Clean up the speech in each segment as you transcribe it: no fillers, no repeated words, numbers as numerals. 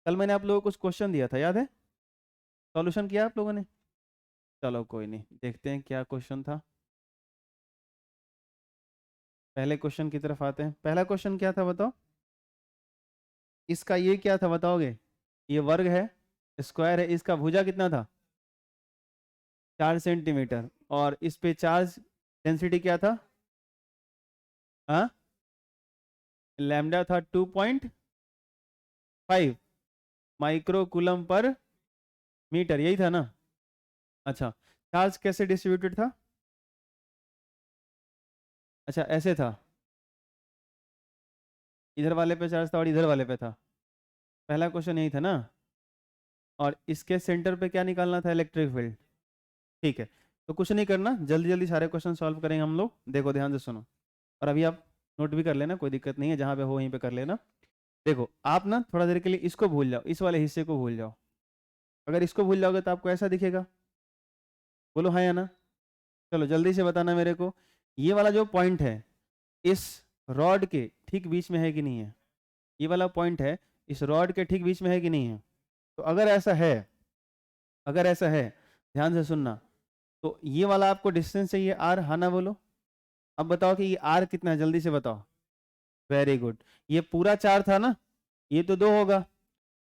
कल मैंने आप लोगों को कुछ क्वेश्चन दिया था, याद है? सॉल्यूशन किया आप लोगों ने? चलो कोई नहीं, देखते हैं क्या क्वेश्चन था। पहले क्वेश्चन की तरफ आते हैं। पहला क्वेश्चन क्या था बताओ? इसका ये क्या था बताओगे? ये वर्ग है, स्क्वायर है, इसका भुजा कितना था? 4 सेंटीमीटर। और इस पे चार्ज डेंसिटी क्या था? हाँ, लैम्डा था 2.5 माइक्रो कूलम पर मीटर, यही था ना? अच्छा, चार्ज कैसे डिस्ट्रीब्यूटेड था? अच्छा, ऐसे था, इधर वाले पे चार्ज था और इधर वाले पे था। पहला क्वेश्चन यही था ना? और इसके सेंटर पे क्या निकालना था? Electric field. ठीक है, तो कुछ नहीं करना, जल्दी जल्दी सारे क्वेश्चन सॉल्व करेंगे हम लोग। देखो ध्यान से सुनो, और अभी आप नोट भी कर लेना, कोई दिक्कत नहीं है, जहाँ पे हो वहीं पे कर लेना। देखो आप ना थोड़ा देर के लिए इसको भूल जाओ, इस वाले हिस्से को भूल जाओ। अगर इसको भूल जाओगे तो आपको ऐसा दिखेगा, बोलो हाँ या ना। चलो जल्दी से बताना मेरे को, ये वाला जो पॉइंट है इस रॉड के ठीक बीच में है कि नहीं है? ये वाला पॉइंट है इस रॉड के ठीक बीच में है कि नहीं है? तो अगर ऐसा है, अगर ऐसा है, ध्यान से सुनना, तो ये वाला आपको डिस्टेंस चाहिए आर, हाँ ना बोलो। अब बताओ कि ये आर कितना है, जल्दी से बताओ। वेरी गुड, ये पूरा 4 था ना, ये तो 2 होगा,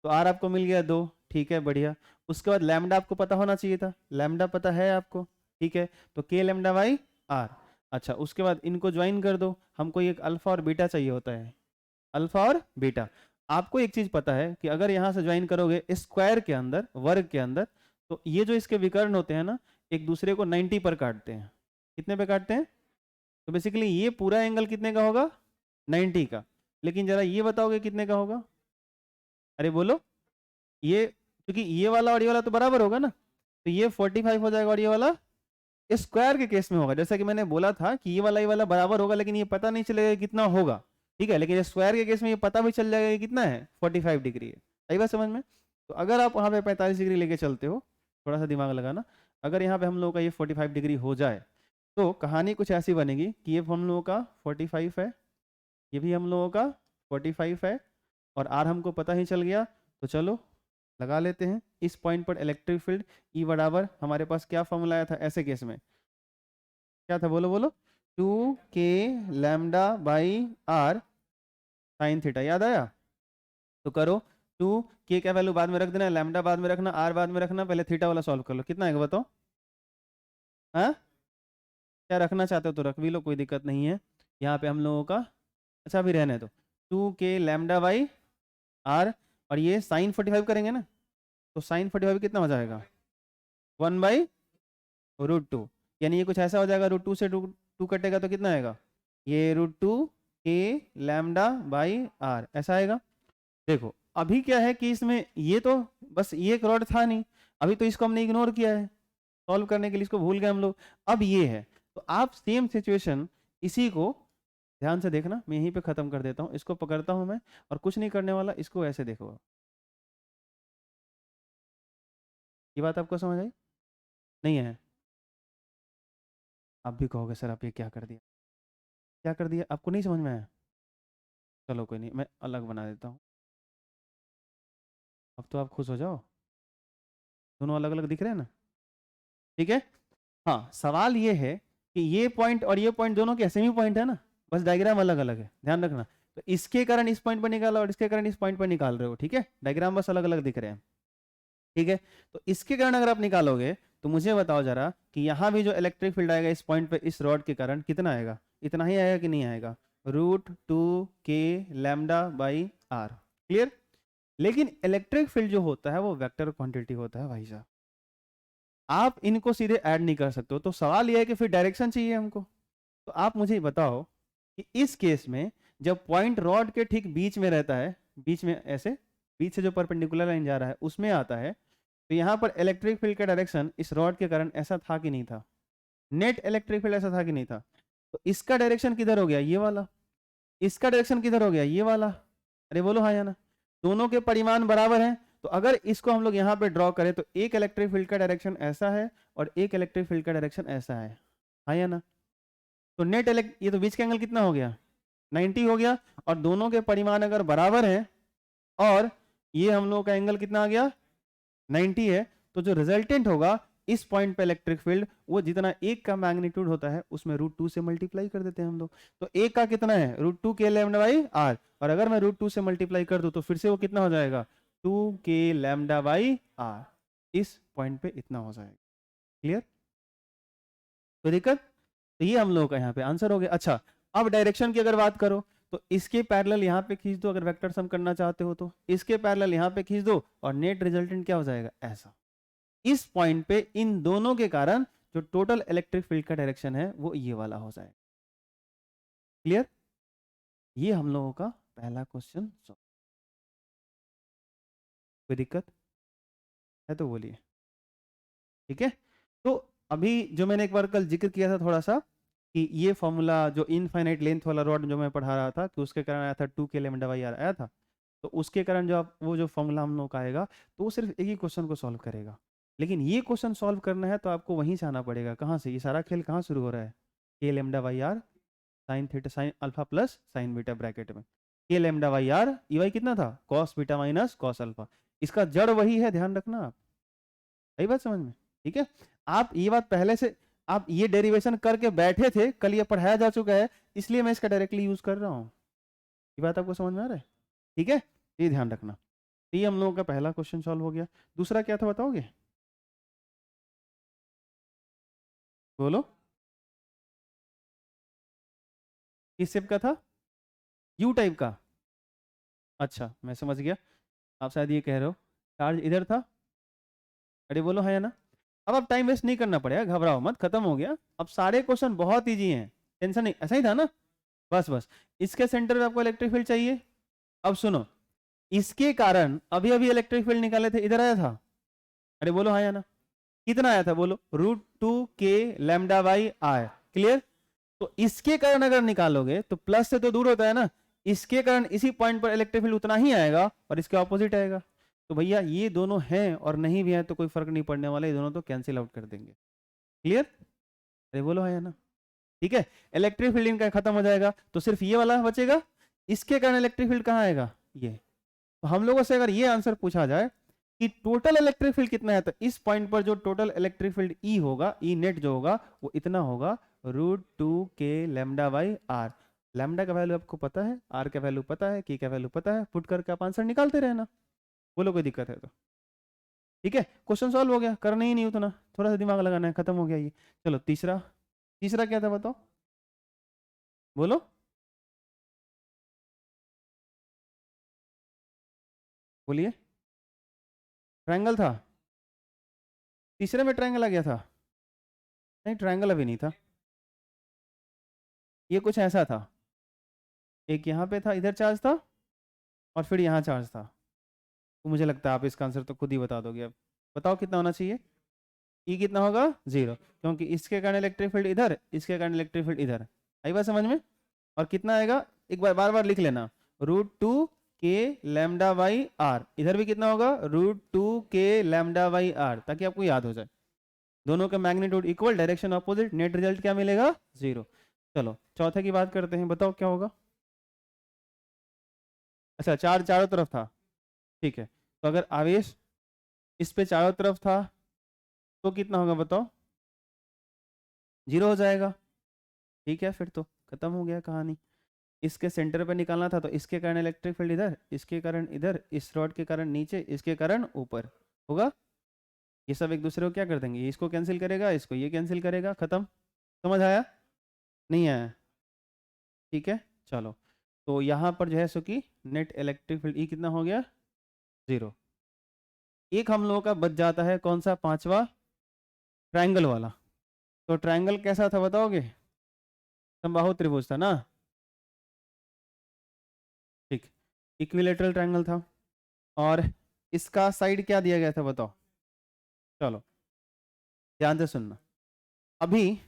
तो आर आपको मिल गया 2। ठीक है, बढ़िया। उसके बाद लैम्डा आपको पता होना चाहिए था, लैम्डा पता है आपको, ठीक है, तो के लैम्डा बाई आर। अच्छा, उसके बाद इनको ज्वाइन कर दो, हमको एक अल्फा और बीटा चाहिए होता है, अल्फा और बीटा। आपको एक चीज पता है कि अगर यहां से ज्वाइन करोगे स्क्वायर के अंदर, वर्ग के अंदर, तो ये जो इसके विकर्ण होते हैं ना, एक दूसरे को 90 पर काटते हैं। कितने पे काटते हैं? तो बेसिकली ये पूरा एंगल कितने का होगा? 90 का। लेकिन जरा ये बताओगे कितने का होगा? अरे बोलो, ये क्योंकि ये वाला और ये वाला तो बराबर होगा ना, तो ये 45 हो जाएगा और ये वाला स्क्वायर के केस में होगा। जैसा कि मैंने बोला था कि ये वाला बराबर होगा, लेकिन ये पता नहीं चलेगा कि कितना होगा, ठीक है, लेकिन स्क्वायर के केस में ये पता भी चल जाएगा कि कितना है, 45 डिग्री है। सही बात समझ में? तो अगर आप वहां पे 45 डिग्री लेके चलते हो, थोड़ा सा दिमाग लगाना, अगर यहाँ पे हम लोगों का ये 45 डिग्री हो जाए, तो कहानी कुछ ऐसी बनेगी कि ये हम लोगों का 45 है, ये भी हम लोगों का 45 है, और आर हमको पता ही चल गया। तो चलो लगा लेते हैं इस पॉइंट पर इलेक्ट्रिक फील्ड ई बराबर, हमारे पास क्या फॉर्मूला आया था ऐसे केस में? क्या था बोलो बोलो? 2k lambda by R sine theta, याद आया? तो करो, 2k क्या वैल्यू बाद में रख देना, लैम्डा बाद में रखना, आर बाद में रखना, पहले थीटा वाला सॉल्व कर लो। कितना आएगा बताओ? हाँ, क्या रखना चाहते हो तो रख भी लो, कोई दिक्कत नहीं है। यहाँ पे हम लोगों का, अच्छा अभी रहने दो, 2k लैम्डा बाई आर, और ये साइन 45 करेंगे ना, तो साइन 45 कितना हो जाएगा? 1/√2, यानी ये कुछ ऐसा हो जाएगा, √2 से 2 कटेगा तो कितना आएगा? ये √2k लैम्डा बाई आर, ऐसा आएगा। देखो अभी क्या है कि इसमें ये तो बस ये एक रॉड था नहीं, अभी तो इसको हमने इग्नोर किया है सॉल्व करने के लिए, इसको भूल गए हम लोग। अब ये है, तो आप सेम सिचुएशन इसी को ध्यान से देखना, मैं यहीं पे खत्म कर देता हूँ, इसको पकड़ता हूँ मैं, और कुछ नहीं करने वाला, इसको ऐसे देखो। ये बात आपको समझ आई? नहीं है? आप भी कहोगे सर आप ये क्या कर दिया, क्या कर दिया, आपको नहीं समझ में आया? चलो कोई नहीं, मैं अलग बना देता हूँ, अब तो आप खुश हो जाओ, दोनों अलग अलग दिख रहे हैं ना, ठीक है। हाँ, सवाल ये है कि ये पॉइंट और ये पॉइंट दोनों के सेम ही पॉइंट है ना, बस डायग्राम अलग अलग है, ध्यान रखना। तो इसके कारण इस पॉइंट पर निकाला और इसके कारण इस पॉइंट पर निकाल रहे हो, ठीक है, डायग्राम बस अलग अलग दिख रहे हैं, ठीक है। तो इसके कारण अगर आप निकालोगे तो मुझे बताओ जरा कि यहाँ भी जो इलेक्ट्रिक फील्ड आएगा इस पॉइंट पे, इस रॉड के कारण कितना आएगा? इतना ही आएगा कि नहीं आएगा? √2k lambda by R, clear. लेकिन इलेक्ट्रिक फील्ड जो होता है वो वेक्टर क्वांटिटी होता है भाई साहब, आप इनको सीधे ऐड नहीं कर सकते हो। तो सवाल यह है कि फिर डायरेक्शन चाहिए हमको। तो आप मुझे बताओ कि इस केस में जब पॉइंट रॉड के ठीक बीच में रहता है, बीच में ऐसे, बीच से जो परपेंडिकुलर लाइन जा रहा है उसमें आता है, तो यहाँ पर इलेक्ट्रिक फील्ड का डायरेक्शन इस रॉड के कारण ऐसा था कि नहीं था? नेट इलेक्ट्रिक फील्ड ऐसा था कि नहीं था? तो इसका डायरेक्शन किधर हो गया? ये वाला। इसका डायरेक्शन किधर हो गया? ये वाला। अरे बोलो हाँ या ना। दोनों के परिमाण बराबर हैं, तो अगर इसको हम लोग यहाँ पे ड्रॉ करें तो एक इलेक्ट्रिक फील्ड का डायरेक्शन ऐसा है और एक इलेक्ट्रिक फील्ड का डायरेक्शन ऐसा है, हाँ या ना। तो नेट इलेक्ट, ये तो बीच का एंगल कितना हो गया? 90 हो गया, और दोनों के परिमाण अगर बराबर है और ये हम लोगों का एंगल कितना आ गया 90 है, तो जो रिजल्टेंट होगा इस पॉइंट पे इलेक्ट्रिक फील्ड, वो जितना एक का मैग्नीट्यूड होता है उसमें √2 से मल्टीप्लाई कर देते हैं हम लोग। तो एक का कितना है √2 के लैम्डा बाई आर, और अगर मैं √2 से मल्टीप्लाई कर दूं तो फिर से वो कितना हो जाएगा 2 के लैम्डा बाई आर, इस पॉइंट पे इतना हो जाएगा। क्लियर, कोई दिक्कत? तो ये हम लोगों का यहाँ पे आंसर हो गया। अच्छा, अब डायरेक्शन की अगर बात करो तो इसके पैरेलल यहाँ पे खींच दो, अगर वेक्टर सम करना चाहते हो तो इसके पैरेलल यहाँ पे खींच दो, और नेट रिजल्टेंट क्या हो जाएगा ऐसा। इस पॉइंट पे इन दोनों के कारण जो टोटल इलेक्ट्रिक फील्ड का डायरेक्शन है वो ये वाला हो जाएगा। क्लियर, ये हम लोगों का पहला क्वेश्चन। कोई दिक्कत है तो बोलिए। ठीक है, तो अभी जो मैंने एक बार कल जिक्र किया था थोड़ा सा, कि ये फॉर्मूला जो इनफाइनाइट लेंथ वाला रॉड जो मैं पढ़ा रहा था कि उसके कारण आया था 2 के लैम्डा बाई आर आया था, तो उसके कारण जो आप वो जो फॉर्मूला हम लोग का आएगा तो वो सिर्फ एक ही क्वेश्चन को सॉल्व करेगा। लेकिन ये क्वेश्चन सॉल्व करना है तो आपको वहीं से आना पड़ेगा। कहाँ से? ये सारा खेल कहाँ शुरू हो रहा है? K lambda by R sine theta sine alpha plus sine beta bracket में। K lambda by R E Y कितना था cos beta minus cos alpha, इसका जड़ वही है, ध्यान रखना आप। सही बात समझ में? ठीक है, आप ये बात पहले से आप ये डेरिवेशन करके बैठे थे, कल ये पढ़ाया जा चुका है, इसलिए मैं इसका डायरेक्टली यूज कर रहा हूँ। ये बात आपको समझ में आ रहा है? ठीक है, ये ध्यान रखना। तो ये हम लोगों का पहला क्वेश्चन सॉल्व हो गया। दूसरा क्या था बताओगे? बोलो, किस शेप का था? यू टाइप का? अच्छा, मैं समझ गया, आप शायद ये कह रहे हो चार्ज इधर था। अरे बोलो हाँ या ना। अब आप टाइम वेस्ट नहीं करना पड़ेगा, घबराओ मत, खत्म हो गया। अब सारे क्वेश्चन बहुत इजी हैं, टेंशन नहीं। ऐसा ही था ना? बस बस, इसके सेंटर में आपको इलेक्ट्रिक फील्ड चाहिए। अब सुनो, इसके कारण अभी अभी इलेक्ट्रिक फील्ड निकाले थे, इधर आया था। अरे बोलो हाँ या ना। कितना आया था बोलो? √2 के लैम्डा बाई आर। क्लियर, तो इसके कारण अगर निकालोगे तो प्लस से तो दूर होता है ना, इसके कारण इसी पॉइंट पर इलेक्ट्रिक फील्ड उतना ही आएगा और इसके ऑपोजिट आएगा। तो भैया ये दोनों हैं और नहीं भी है तो कोई फर्क नहीं पड़ने वाला, ये दोनों तो कैंसिल आउट कर देंगे। क्लियर, अरे बोलो हाँ या ना। ठीक है, इलेक्ट्रिक फील्ड इनका खत्म हो जाएगा तो सिर्फ ये वाला बचेगा, इसके कारण इलेक्ट्रिक फील्ड कहाँ आएगा ये। तो हम लोगों से अगर ये आंसर पूछा जाए कि टोटल इलेक्ट्रिक फील्ड कितना है, तो इस पॉइंट पर जो टोटल इलेक्ट्रिक फील्ड ई होगा, ई नेट जो होगा वो इतना होगा √2 के लैम्डा बाई आर। लैम्डा का वैल्यू आपको पता है, आर का वैल्यू पता है, के का वैल्यू पता है, पुट करके आप आंसर निकालते रहना। बोलो कोई दिक्कत है तो? ठीक है, क्वेश्चन सॉल्व हो गया, करना ही नहीं उतना, थोड़ा सा दिमाग लगाना है, खत्म हो गया ये। चलो तीसरा, तीसरा क्या था बताओ, बोलो। बोलिए, ट्रायंगल था? तीसरे में ट्रायंगल आ गया था? नहीं, ट्रायंगल अभी नहीं था, ये कुछ ऐसा था, एक यहाँ पे था, इधर चार्ज था, और फिर यहाँ चार्ज था। तो मुझे लगता है आप इसका आंसर तो खुद ही बता दोगे। अब बताओ कितना होना चाहिए? ई कितना होगा 0, क्योंकि इसके कारण इलेक्ट्रिक फील्ड इधर, इसके कारण इलेक्ट्रिक फील्ड इधर। आई बात समझ में? और कितना आएगा एक बार बार बार लिख लेना, √2 के लैम्डा बाई आर, इधर भी कितना होगा √2 के लैम्डा बाई आर, ताकि आपको याद हो जाए। दोनों का magnitude equal, direction opposite, net result क्या मिलेगा 0। चलो चौथे की बात करते हैं, बताओ क्या होगा। अच्छा, चार्ज चारों तरफ था, ठीक है, तो अगर आवेश इस पे चारों तरफ था तो कितना होगा बताओ? 0 हो जाएगा। ठीक है, फिर तो खत्म हो गया कहानी। इसके सेंटर पे निकालना था तो इसके कारण इलेक्ट्रिक फील्ड इधर, इसके कारण इधर, इस रॉड के कारण नीचे, इसके कारण ऊपर होगा। ये सब एक दूसरे को क्या कर देंगे, इसको कैंसिल करेगा, इसको ये कैंसिल करेगा, खत्म। समझ आया? नहीं आया? ठीक है, चलो, तो यहाँ पर जो है सो कि नेट इलेक्ट्रिक फील्ड ई कितना हो गया 0। एक हम लोगों का बच जाता है, कौन सा? पांचवा, ट्रायंगल वाला। तो ट्रायंगल कैसा था बताओगे? समबाहु त्रिभुज था ना? ठीक, इक्विलेटरल ट्रायंगल था। और इसका साइड क्या दिया गया था बताओ? चलो ध्यान से सुनना। अभी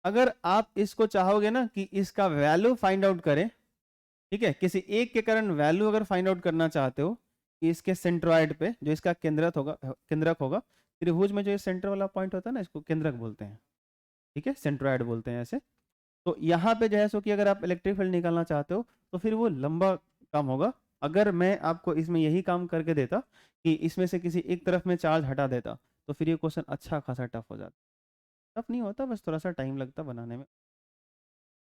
अगर आप इसको चाहोगे ना कि इसका वैल्यू फाइंड आउट करें, ठीक है, किसी एक के कारण वैल्यू अगर फाइंड आउट करना चाहते हो कि इसके सेंट्रॉइड पे जो इसका केंद्रक होगा, त्रिभुज में जो ये सेंटर वाला पॉइंट होता है ना, इसको केंद्रक बोलते हैं। ठीक है, सेंट्रॉइड बोलते हैं ऐसे। तो यहाँ पे जो है सो कि अगर आप इलेक्ट्रिक फील्ड निकालना चाहते हो तो फिर वो लंबा काम होगा, अगर मैं आपको इसमें यही काम करके देता कि इसमें से किसी एक तरफ में चार्ज हटा देता तो फिर ये क्वेश्चन अच्छा खासा टफ हो जाता। टफ नहीं होता, बस थोड़ा सा टाइम लगता बनाने में।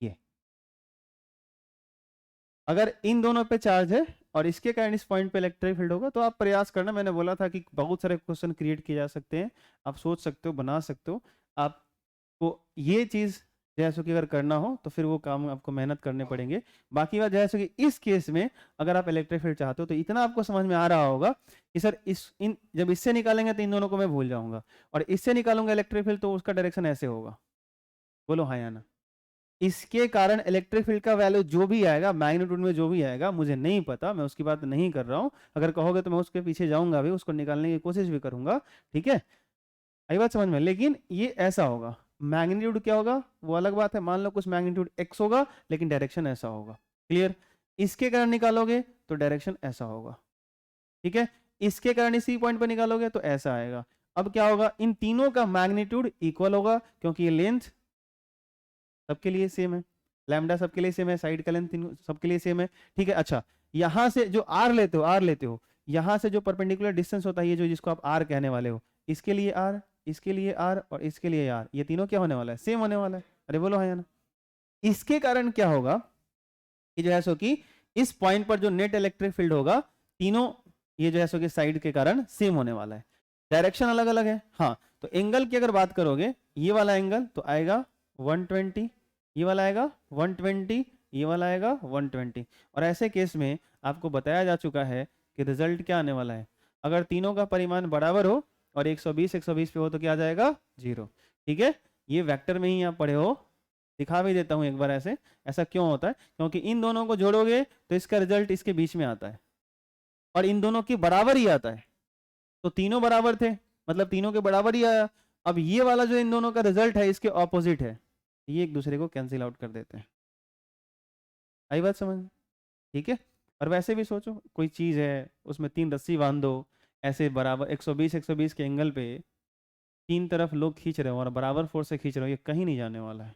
ये अगर इन दोनों पे चार्ज है और इसके कारण इस पॉइंट पे इलेक्ट्रिक फील्ड होगा, तो आप प्रयास करना। मैंने बोला था कि बहुत सारे क्वेश्चन क्रिएट किए जा सकते हैं, आप सोच सकते हो, बना सकते हो। आपको ये चीज जैसे कि अगर करना हो तो फिर वो काम आपको मेहनत करने पड़ेंगे। बाकी बात जैसे कि इस केस में अगर आप इलेक्ट्रिक फील्ड चाहते हो तो इतना आपको समझ में आ रहा होगा कि सर जब इससे निकालेंगे तो इन दोनों को मैं भूल जाऊंगा, और इससे निकालूंगा इलेक्ट्रिक फील्ड तो उसका डायरेक्शन ऐसे होगा। बोलो हाँ या ना। इसके कारण इलेक्ट्रिक फील्ड का वैल्यू जो भी आएगा, मैग्नीट्यूड में जो भी आएगा, मुझे नहीं पता, मैं उसकी बात नहीं कर रहा हूं। अगर कहोगे तो मैं उसके पीछे जाऊंगा भी, उसको निकालने की कोशिश भी करूंगा। ठीक है, आई बात समझ में। लेकिन ये ऐसा होगा, मैग्नीट्यूड क्या होगा वो अलग बात है। मान लो कुछ मैग्नीट्यूड एक्स होगा लेकिन डायरेक्शन ऐसा होगा। क्लियर। इसके कारण निकालोगे तो डायरेक्शन ऐसा होगा। ठीक है, इसके कारण इसी पॉइंट पर निकालोगे तो ऐसा आएगा। अब क्या होगा, इन तीनों का मैग्नीट्यूड इक्वल होगा क्योंकि ये लेंथ सबके लिए सेम है, लैम्डा सबके लिए सेम है, साइड का लेंथ तीनों सबके लिए सेम है। ठीक है, अच्छा यहां से जो आर लेते हो, यहां से जो परपेंडिकुलर डिस्टेंस होता है, ये जो जिसको आप आर कहने वाले हो, इसके लिए आर, इसके लिए आर और इसके लिए आर, ये तीनों क्या होने वाला है, सेम होने वाला है। अरे बोलो हाँ या ना। इसके कारण क्या होगा कि जो है सो कि इस पॉइंट पर जो नेट इलेक्ट्रिक फील्ड होगा, तीनों ये जो है सो कि साइड के कारण सेम होने वाला है। डायरेक्शन अलग अलग है। हाँ, तो एंगल की अगर बात करोगे, ये वाला एंगल तो आएगा 120, ये वाला आएगा 120, ये वाला आएगा 120। और ऐसे केस में आपको बताया जा चुका है कि रिजल्ट क्या आने वाला है। अगर तीनों का परिमाण बराबर हो और 120 120 पे हो तो क्या आ जाएगा, 0। ठीक है, ये वेक्टर में ही आप पढ़े हो, दिखा भी देता हूं एक बार। ऐसा क्यों होता है, क्योंकि इन दोनों को जोड़ोगे तो इसका रिजल्ट इसके बीच में आता है और इन दोनों के बराबर ही आता है। तो तीनों बराबर थे, मतलब तीनों के बराबर ही आया। अब ये वाला जो इन दोनों का रिजल्ट है इसके ऑपोजिट है, ये एक दूसरे को कैंसिल आउट कर देते हैं। आई बात समझ। ठीक है, और वैसे भी सोचो कोई चीज है उसमें 3 रस्सी बांध दो, ऐसे बराबर 120 120 के एंगल पे 3 तरफ लोग खींच रहे हो और बराबर फोर्स से खींच रहे हो, ये कहीं नहीं जाने वाला है,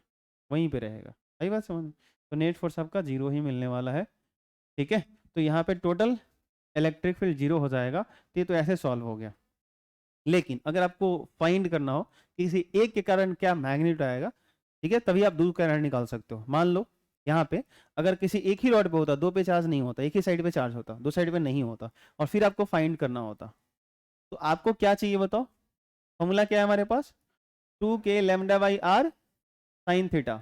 वहीं पे रहेगा। आई बात समझ। तो नेट फोर्स आपका 0 ही मिलने वाला है। ठीक है, तो यहाँ पे टोटल इलेक्ट्रिक फील्ड 0 हो जाएगा। तो ये तो ऐसे सॉल्व हो गया। लेकिन अगर आपको फाइंड करना हो किसी एक के कारण क्या मैग्नीट्यूड आएगा, ठीक है, तभी आप दूसरा कारण निकाल सकते हो। मान लो यहाँ पे अगर किसी एक ही रॉड पे होता, दो पे चार्ज नहीं होता, एक ही साइड पे चार्ज होता, दो साइड पे नहीं होता, और फिर आपको फाइंड करना होता, तो आपको क्या चाहिए बताओ। फॉर्मूला क्या है हमारे पास, 2k lambda by R sine theta.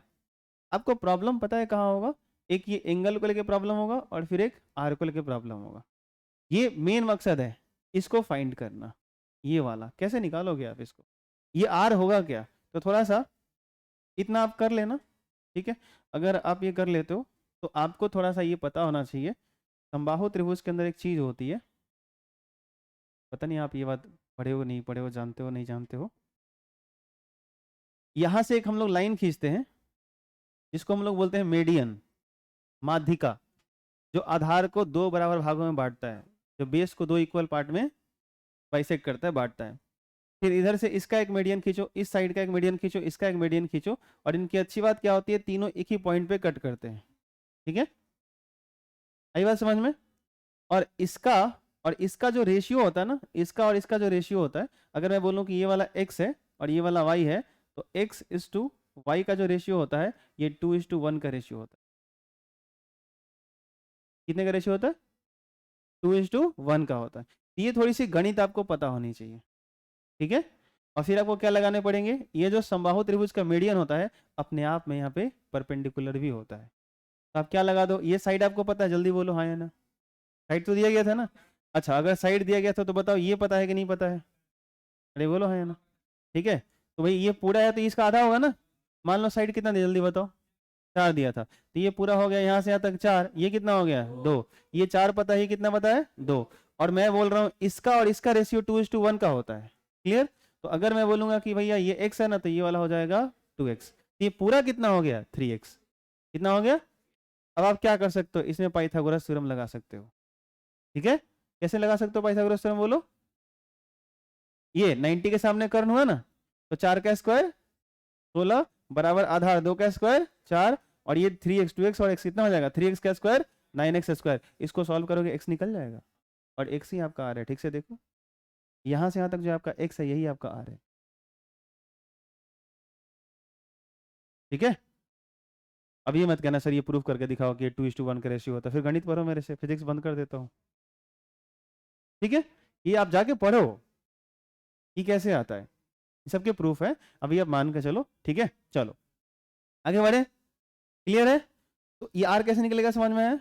आपको प्रॉब्लम पता है कहाँ होगा, एक ये एंगल को लेके प्रॉब्लम होगा और फिर एक आर को लेके प्रॉब्लम होगा। ये मेन मकसद है, इसको फाइंड करना। ये वाला कैसे निकालोगे आप इसको, ये आर होगा क्या, तो थोड़ा सा इतना आप कर लेना। ठीक है, अगर आप ये कर लेते हो तो आपको थोड़ा सा ये पता होना चाहिए, समबाहु त्रिभुज के अंदर एक चीज होती है, पता नहीं आप ये बात पढ़े हो नहीं पढ़े हो, जानते हो नहीं जानते हो। यहां से एक हम लोग लाइन खींचते हैं जिसको हम लोग बोलते हैं मेडियन, माध्यिका, जो आधार को 2 बराबर भागों में बांटता है, जो बेस को 2 इक्वल पार्ट में बाइसेक्ट करता है, बांटता है। फिर इधर से इसका एक मीडियन खींचो, इस साइड का एक मीडियन खींचो, इसका एक मीडियन खींचो, और इनकी अच्छी बात क्या होती है, तीनों एक ही पॉइंट पे कट करते हैं। ठीक है, आई बात समझ में। और इसका जो रेशियो होता है ना, इसका और इसका जो रेशियो होता है, अगर मैं बोलूं कि ये वाला x है और ये वाला y है, तो x:y का जो रेशियो होता है ये 2:1 का रेशियो होता है। कितने का रेशियो होता है, 2:1 का होता है। ये थोड़ी सी गणित आपको पता होनी चाहिए। ठीक है, और फिर आपको क्या लगाने पड़ेंगे, ये जो समबाहु त्रिभुज का मीडियन होता है अपने आप में यहाँ पे परपेंडिकुलर भी होता है। तो आप क्या लगा दो, ये साइड आपको पता है, जल्दी बोलो हाँ या ना। साइड तो दिया गया था ना। अच्छा, अगर साइड दिया गया था तो बताओ ये पता है कि नहीं पता है, अरे बोलो हाँ या ना। ठीक है, तो भाई ये पूरा है तो इसका आधा होगा ना। मान लो साइड कितना दिया, जल्दी बताओ। 4 दिया था, तो ये पूरा हो गया यहाँ से यहाँ तक 4, ये कितना हो गया 2, ये 4 पता है, कितना पता है 2, और मैं बोल रहा हूँ इसका और इसका रेशियो 2:1 का होता है। क्लियर। तो अगर मैं बोलूंगा कि भैया ये x है ना, तो ये वाला हो जाएगा 2x, ये पूरा कितना हो गया 3x, कितना हो गया। अब आप क्या कर सकते हो, इसमें पाइथागोरस थ्योरम लगा सकते हो। ठीक है, कैसे लगा सकते हो पाइथागोरस थ्योरम, बोलो। ये 90 के सामने कर्ण हुआ ना, तो 4 का स्क्वायर 16 बराबर आधार 2 का स्क्वायर 4, और ये 3x 2x और x कितना हो जाएगा 3x का स्क्वायर 9x², इसको सॉल्व करोगे x निकल जाएगा और x ही आपका r है। ठीक से देखो, यहाँ से यहाँ तक जो आपका x है यही आपका r है। ठीक है, अब ये मत कहना सर ये प्रूफ करके दिखाओ कि 2:1 का रेशियो होता है, फिर गणित पढ़ो मेरे से, फिजिक्स बंद कर देता हूँ। ठीक है, ये आप जाके पढ़ो कि कैसे आता है, सबके प्रूफ है, अभी आप मान के चलो। ठीक है, चलो आगे बढ़े। क्लियर है? तो ये आर कैसे निकलेगा समझ में है?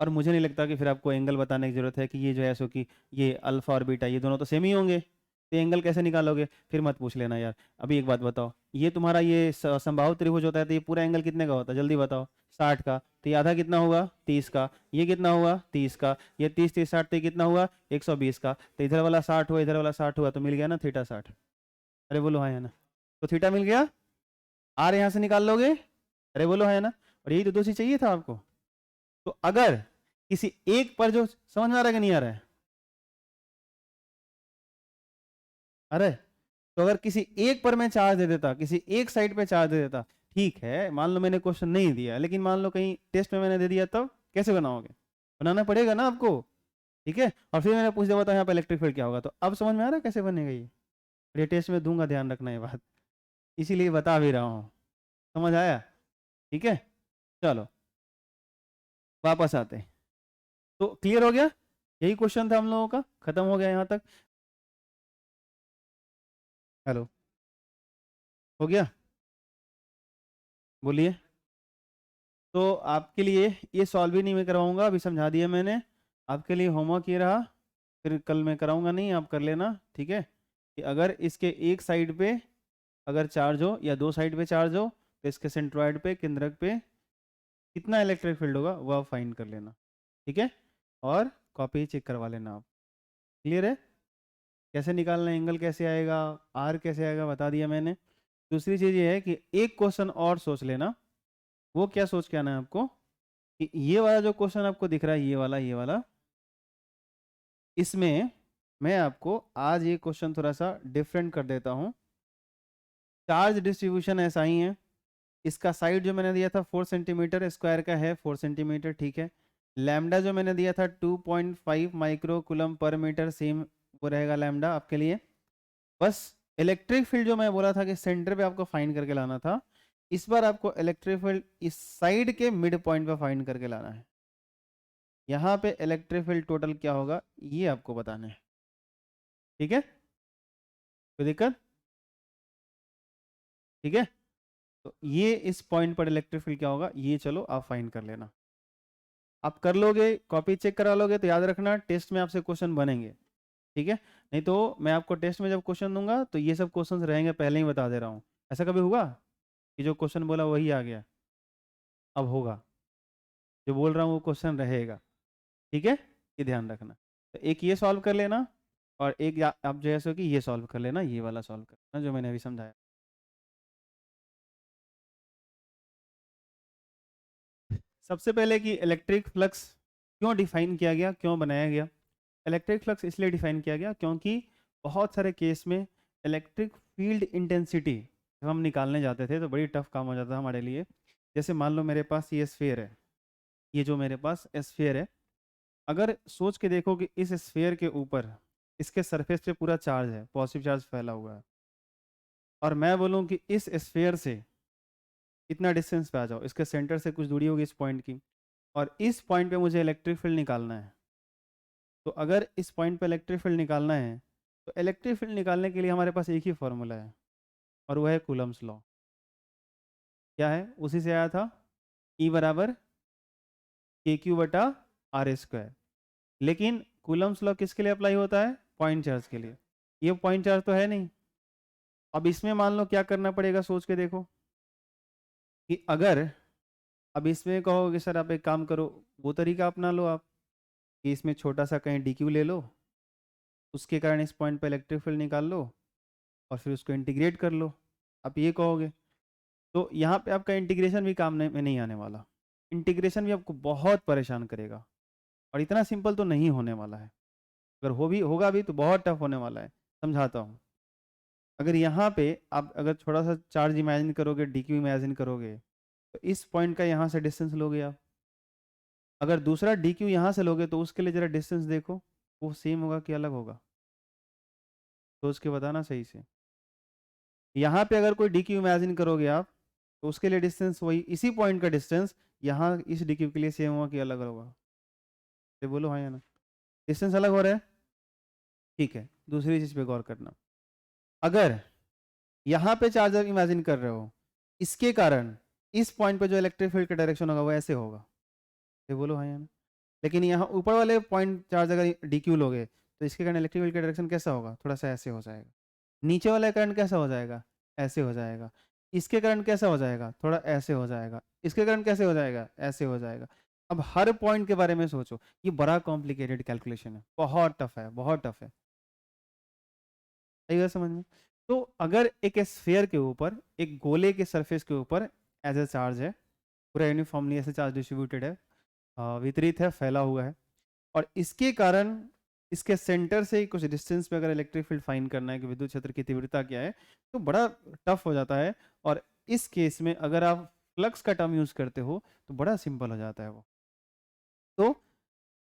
और मुझे नहीं लगता कि फिर आपको एंगल बताने की जरूरत है कि ये जो है सो कि ये अल्फा और बीटा ये दोनों तो सेम ही होंगे, तो एंगल कैसे निकालोगे? फिर मत पूछ लेना यार। अभी एक बात बताओ, ये तुम्हारा ये समबाहु त्रिभुज होता है तो ये पूरा एंगल कितने का होता है? जल्दी बताओ। 60 का। तो ये आधा कितना हुआ? 30 का। ये कितना हुआ? 30 का। ये 30 30 60 तो ये कितना हुआ? 120 का। तो इधर वाला 60 हुआ, इधर वाला 60 हुआ, तो मिल गया ना थीटा 60। अरे बोलो हाँ है ना? तो थीटा मिल गया, आर यहाँ से निकाल लोगे। अरे बोलो है ना? और यही तो दो चीज चाहिए था आपको। तो अगर किसी एक पर जो, समझ में आ रहा है कि नहीं आ रहा है? अरे तो अगर किसी एक पर मैं चार्ज दे देता, किसी एक साइड पे चार्ज दे देता, ठीक है, मान लो मैंने क्वेश्चन नहीं दिया, लेकिन मान लो कहीं टेस्ट में मैंने दे दिया, तब कैसे बनाओगे? बनाना पड़ेगा ना आपको। ठीक है, और फिर मैंने पूछ दिया बताओ यहाँ पे इलेक्ट्रिक फील्ड क्या होगा, तो अब समझ में आ रहा है कैसे बनेगा ये? ये टेस्ट में दूंगा, ध्यान रखना ये बात, इसीलिए बता भी रहा हूँ। समझ आया? ठीक है, चलो वापस आते हैं। तो क्लियर हो गया, यही क्वेश्चन था हम लोगों का, खत्म हो गया यहाँ तक। हेलो, हो गया? बोलिए। तो आपके लिए ये सॉल्व ही नहीं मैं करवाऊंगा, अभी समझा दिया मैंने। आपके लिए होमवर्क ये रहा, फिर कल मैं कराऊंगा नहीं, आप कर लेना। ठीक है, कि अगर इसके एक साइड पे अगर चार्ज हो या दो साइड पे चार्ज हो, तो इसके सेंट्रॉइड पे, केंद्रक पे कितना इलेक्ट्रिक फील्ड होगा वह फाइंड कर लेना। ठीक है, और कॉपी चेक करवा लेना आप। क्लियर है? कैसे निकालना है, एंगल कैसे आएगा, आर कैसे आएगा, बता दिया मैंने। दूसरी चीज ये है कि एक क्वेश्चन और सोच लेना। वो क्या सोच के आना है आपको कि ये वाला जो क्वेश्चन आपको दिख रहा है, ये वाला, इसमें मैं आपको आज ये क्वेश्चन थोड़ा सा डिफरेंट कर देता हूं। चार्ज डिस्ट्रीब्यूशन ऐसा ही है, इसका साइड जो मैंने दिया था 4 सेंटीमीटर स्क्वायर का है, 4 सेंटीमीटर। ठीक है, लैम्डा जो मैंने दिया था 2.5 micro coulomb per metre, same वो रहेगा लैम्डा आपके लिए। बस इलेक्ट्रिक फील्ड जो मैं बोला था कि सेंटर पे आपको फाइंड करके लाना था, इस बार आपको इलेक्ट्रिक फील्ड इस साइड के मिड पॉइंट पे फाइंड करके लाना है। यहाँ पे इलेक्ट्रिक फील्ड टोटल क्या होगा ये आपको बताना है। ठीक है, कोई दिक्कत? ठीक है, तो ये इस पॉइंट पर इलेक्ट्रिक फील्ड क्या होगा ये चलो आप फाइंड कर लेना। आप कर लोगे, कॉपी चेक करा लोगे, तो याद रखना टेस्ट में आपसे क्वेश्चन बनेंगे। ठीक है, नहीं तो मैं आपको टेस्ट में जब क्वेश्चन दूंगा तो ये सब क्वेश्चन रहेंगे, पहले ही बता दे रहा हूँ। ऐसा कभी हुआ कि जो क्वेश्चन बोला वही आ गया? अब होगा, जो बोल रहा हूँ वो क्वेश्चन रहेगा। ठीक है, ये ध्यान रखना। तो एक ये सॉल्व कर लेना, और एक आप जो है सो कि ये सॉल्व कर लेना, ये वाला सॉल्व कर लेना जो मैंने अभी समझाया। सबसे पहले कि इलेक्ट्रिक फ्लक्स क्यों डिफाइन किया गया, क्यों बनाया गया? इलेक्ट्रिक फ्लक्स इसलिए डिफाइन किया गया क्योंकि बहुत सारे केस में इलेक्ट्रिक फील्ड इंटेंसिटी जब हम निकालने जाते थे तो बड़ी टफ काम हो जाता था हमारे लिए। जैसे मान लो मेरे पास ये स्फीयर है, ये जो मेरे पास स्फीयर है, अगर सोच के देखो कि इस स्फीयर के ऊपर इसके सरफेस पे पूरा चार्ज है, पॉजिटिव चार्ज फैला हुआ है, और मैं बोलूँ कि इस स्फीयर से इतना डिस्टेंस पे आ जाओ, इसके सेंटर से कुछ दूरी होगी इस पॉइंट की, और इस पॉइंट पे मुझे इलेक्ट्रिक फील्ड निकालना है। तो अगर इस पॉइंट पे इलेक्ट्रिक फील्ड निकालना है, तो इलेक्ट्रिक फील्ड निकालने के लिए हमारे पास एक ही फॉर्मूला है, और वह है कूलम्स लॉ। क्या है? उसी से आया था, E बराबर के क्यू बटा आर स्क्वायर। लेकिन कूलम्स लॉ किसके लिए अप्लाई होता है? पॉइंट चार्ज के लिए। ये पॉइंट चार्ज तो है नहीं। अब इसमें मान लो क्या करना पड़ेगा, सोच के देखो कि अगर अब इसमें कहोगे सर आप एक काम करो, वो तरीका अपना लो आप कि इसमें छोटा सा कहीं डी क्यू ले लो, उसके कारण इस पॉइंट पर इलेक्ट्रिक फील्ड निकाल लो, और फिर उसको इंटीग्रेट कर लो। आप ये कहोगे, तो यहाँ पे आपका इंटीग्रेशन भी काम में नहीं आने वाला। इंटीग्रेशन भी आपको बहुत परेशान करेगा, और इतना सिंपल तो नहीं होने वाला है। अगर हो भी होगा भी तो बहुत टफ होने वाला है। समझाता हूँ। अगर यहाँ पे आप अगर थोड़ा सा चार्ज इमेजिन करोगे, डी क्यू इमेजिन करोगे, तो इस पॉइंट का यहाँ से डिस्टेंस लोगे आप। अगर दूसरा डी क्यू यहाँ से लोगे तो उसके लिए जरा डिस्टेंस देखो, वो सेम होगा कि अलग होगा, सोच के बताना सही से। यहाँ पे अगर कोई डी क्यू इमेजिन करोगे आप तो उसके लिए डिस्टेंस वही, इसी पॉइंट का डिस्टेंस यहाँ इस डी क्यू के लिए सेम होगा कि अलग होगा, ये बोलो हाँ या ना। डिस्टेंस अलग हो रहा है, ठीक है। दूसरी चीज पे गौर करना, अगर यहाँ पे चार्जर इमेजिन कर रहे हो, इसके कारण इस पॉइंट पे जो इलेक्ट्रिक फील्ड का डायरेक्शन होगा वो ऐसे होगा, ये बोलो हाँ या ना। लेकिन यहाँ ऊपर वाले पॉइंट चार्ज अगर डी क्यू लोगे तो इसके कारण इलेक्ट्रिक फील्ड का डायरेक्शन कैसा होगा, थोड़ा सा ऐसे हो जाएगा। नीचे वाला करंट कैसा हो जाएगा, ऐसे हो जाएगा। इसके करंट कैसा हो जाएगा, थोड़ा ऐसे हो जाएगा। इसके करंट कैसे हो जाएगा, ऐसे हो जाएगा। अब हर पॉइंट के बारे में सोचो, ये बड़ा कॉम्प्लिकेटेड कैलकुलेशन है, बहुत टफ है, बहुत टफ है, आएगा समझ में। तो अगर एक स्फीयर के ऊपर, एक गोले के सरफेस के ऊपर एज ए चार्ज है, पूरा यूनिफॉर्मली ऐसे चार्ज डिस्ट्रीब्यूटेड है, वितरित है, फैला हुआ है, और इसके कारण इसके सेंटर से कुछ डिस्टेंस पे अगर इलेक्ट्रिक फील्ड फाइंड करना है कि विद्युत क्षेत्र की तीव्रता क्या है, तो बड़ा टफ हो जाता है। और इस केस में अगर आप फ्लक्स का टर्म यूज करते हो तो बड़ा सिंपल हो जाता है वो। तो